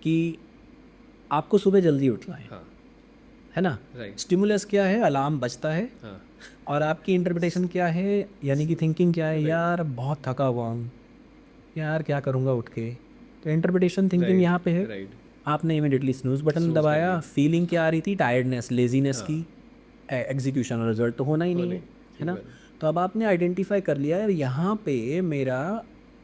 कि आपको सुबह जल्दी उठना है ना, स्टिमुलस क्या है, अलार्म बजता है, और आपकी इंटरप्रिटेशन क्या है, यानी कि थिंकिंग क्या है, यार बहुत थका हुआ हूँ, यार क्या करूँगा उठ के। तो इंटरप्रिटेशन थिंकिंग यहाँ पे है, आपने इमीडिएटली स्नूज बटन दबाया, फीलिंग क्या आ रही थी, टायर्डनेस, लेजीनेस की, एग्जीक्यूशन और रिजल्ट तो होना ही नहीं है ना। तो अब आपने आइडेंटिफाई कर लिया है यहाँ पे मेरा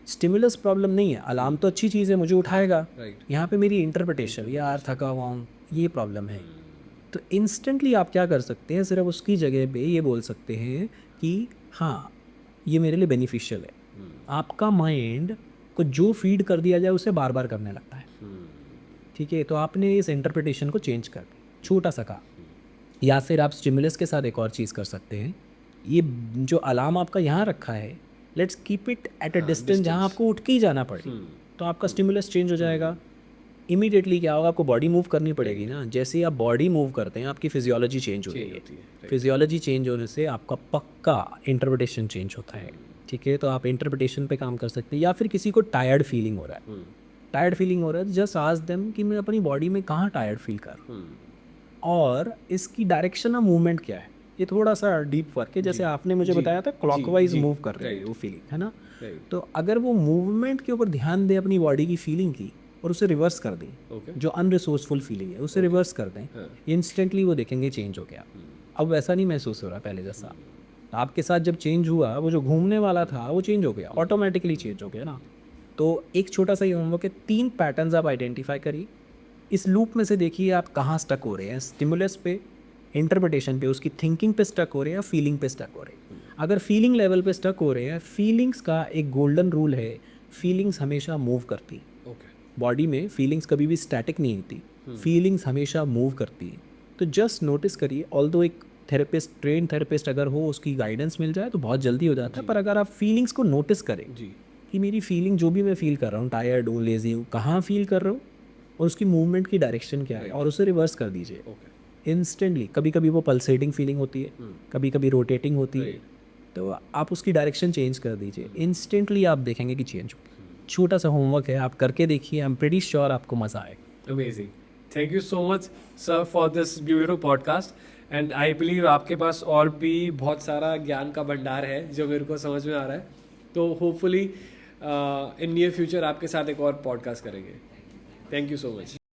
स्टिमुलस प्रॉब्लम नहीं है, अलार्म तो अच्छी चीज़ है, मुझे उठाएगा, यहाँ पे मेरी इंटरप्रिटेशन, यार थका हुआ हूँ, ये प्रॉब्लम है। तो इंस्टेंटली आप क्या कर सकते हैं, सिर्फ उसकी जगह पे ये बोल सकते हैं कि हाँ ये मेरे लिए बेनिफिशियल है। आपका माइंड को जो फीड कर दिया जाए उसे बार बार करने लगता है। ठीक है, तो आपने इस इंटरप्रिटेशन को चेंज कर दिया, छोटा सा कहा। या फिर आप स्टिमुलस के साथ एक और चीज़ कर सकते हैं, ये जो अलार्म आपका यहाँ रखा है, let's keep it at a distance जहाँ आपको उठ के ही जाना पड़े। तो आपका स्टिमुलस चेंज हो जाएगा। इमीडिएटली क्या होगा, आपको बॉडी मूव करनी पड़ेगी ना। जैसे ही आप बॉडी मूव करते हैं, आपकी फिजियोलॉजी चेंज होती है। फिजियोलॉजी चेंज होने से आपका पक्का इंटरप्रिटेशन चेंज होता है। ठीक है, तो आप इंटरप्रिटेशन पे काम कर सकते हैं। या फिर किसी को टायर्ड फीलिंग हो रहा है, टायर्ड फीलिंग हो रहा है, जस्ट आस्क देम कि मैं अपनी बॉडी में कहाँ टायर्ड फील कर रहा हूँ, और इसकी डायरेक्शन ऑफ मूवमेंट क्या है, ये थोड़ा सा डीप वर्क है. जैसे आपने मुझे बताया था क्लॉकवाइज मूव कर रही है वो फीलिंग, है ना. तो अगर वो मूवमेंट के ऊपर ध्यान दे अपनी बॉडी की फीलिंग की और उसे रिवर्स कर दें, जो अनरिसोर्सफुल फीलिंग है उसे रिवर्स कर दें, इंस्टेंटली वो देखेंगे चेंज हो गया. अब वैसा नहीं महसूस हो रहा पहले जैसा. आपके साथ जब चेंज हुआ, वो जो घूमने वाला था वो चेंज हो गया, ऑटोमेटिकली चेंज हो गया ना. तो एक छोटा सा ये होमवर्क है, 3 पैटर्न्स आप आइडेंटिफाई करिए. इस लूप में से देखिए आप कहाँ स्टक हो रहे हैं, स्टिमुलस पे, इंटरप्रिटेशन पे, उसकी थिंकिंग पे स्टक हो रहे हैं या फीलिंग पे स्टक हो रहे हैं. अगर फीलिंग लेवल पे स्टक हो रहे हैं, फीलिंग्स का एक गोल्डन रूल है, फीलिंग्स हमेशा मूव करती. बॉडी में फीलिंग्स कभी भी स्टैटिक नहीं होती, फीलिंग्स हमेशा मूव करती है. तो जस्ट नोटिस करिए. ऑल्दो एक थेरेपिस्ट, ट्रेन थेरेपिस्ट अगर हो, उसकी गाइडेंस मिल जाए तो बहुत जल्दी हो जाता है. पर अगर आप फीलिंग्स को नोटिस करें कि मेरी फीलिंग जो भी मैं फील कर रहा हूँ, टायर्ड हूँ, लेजी हूँ, कहाँ फील कर रहा हूँ और उसकी मूवमेंट की डायरेक्शन क्या है, और उसे रिवर्स कर दीजिए इंस्टेंटली. कभी कभी वो पल्सेटिंग फीलिंग होती है, कभी कभी रोटेटिंग होती है, तो आप उसकी डायरेक्शन चेंज कर दीजिए. इंस्टेंटली आप देखेंगे कि चेंज हो. छोटा सा होमवर्क है, आप करके देखिए. आई एम प्रीटी श्योर आपको मज़ा आएगा. Amazing. Thank you so much sir for this beautiful podcast. And I believe आपके पास और भी बहुत सारा ज्ञान का भंडार है जो मेरे को समझ में आ रहा है. तो होपफुली इन नियर फ्यूचर आपके साथ एक और पॉडकास्ट करेंगे. Thank you so much.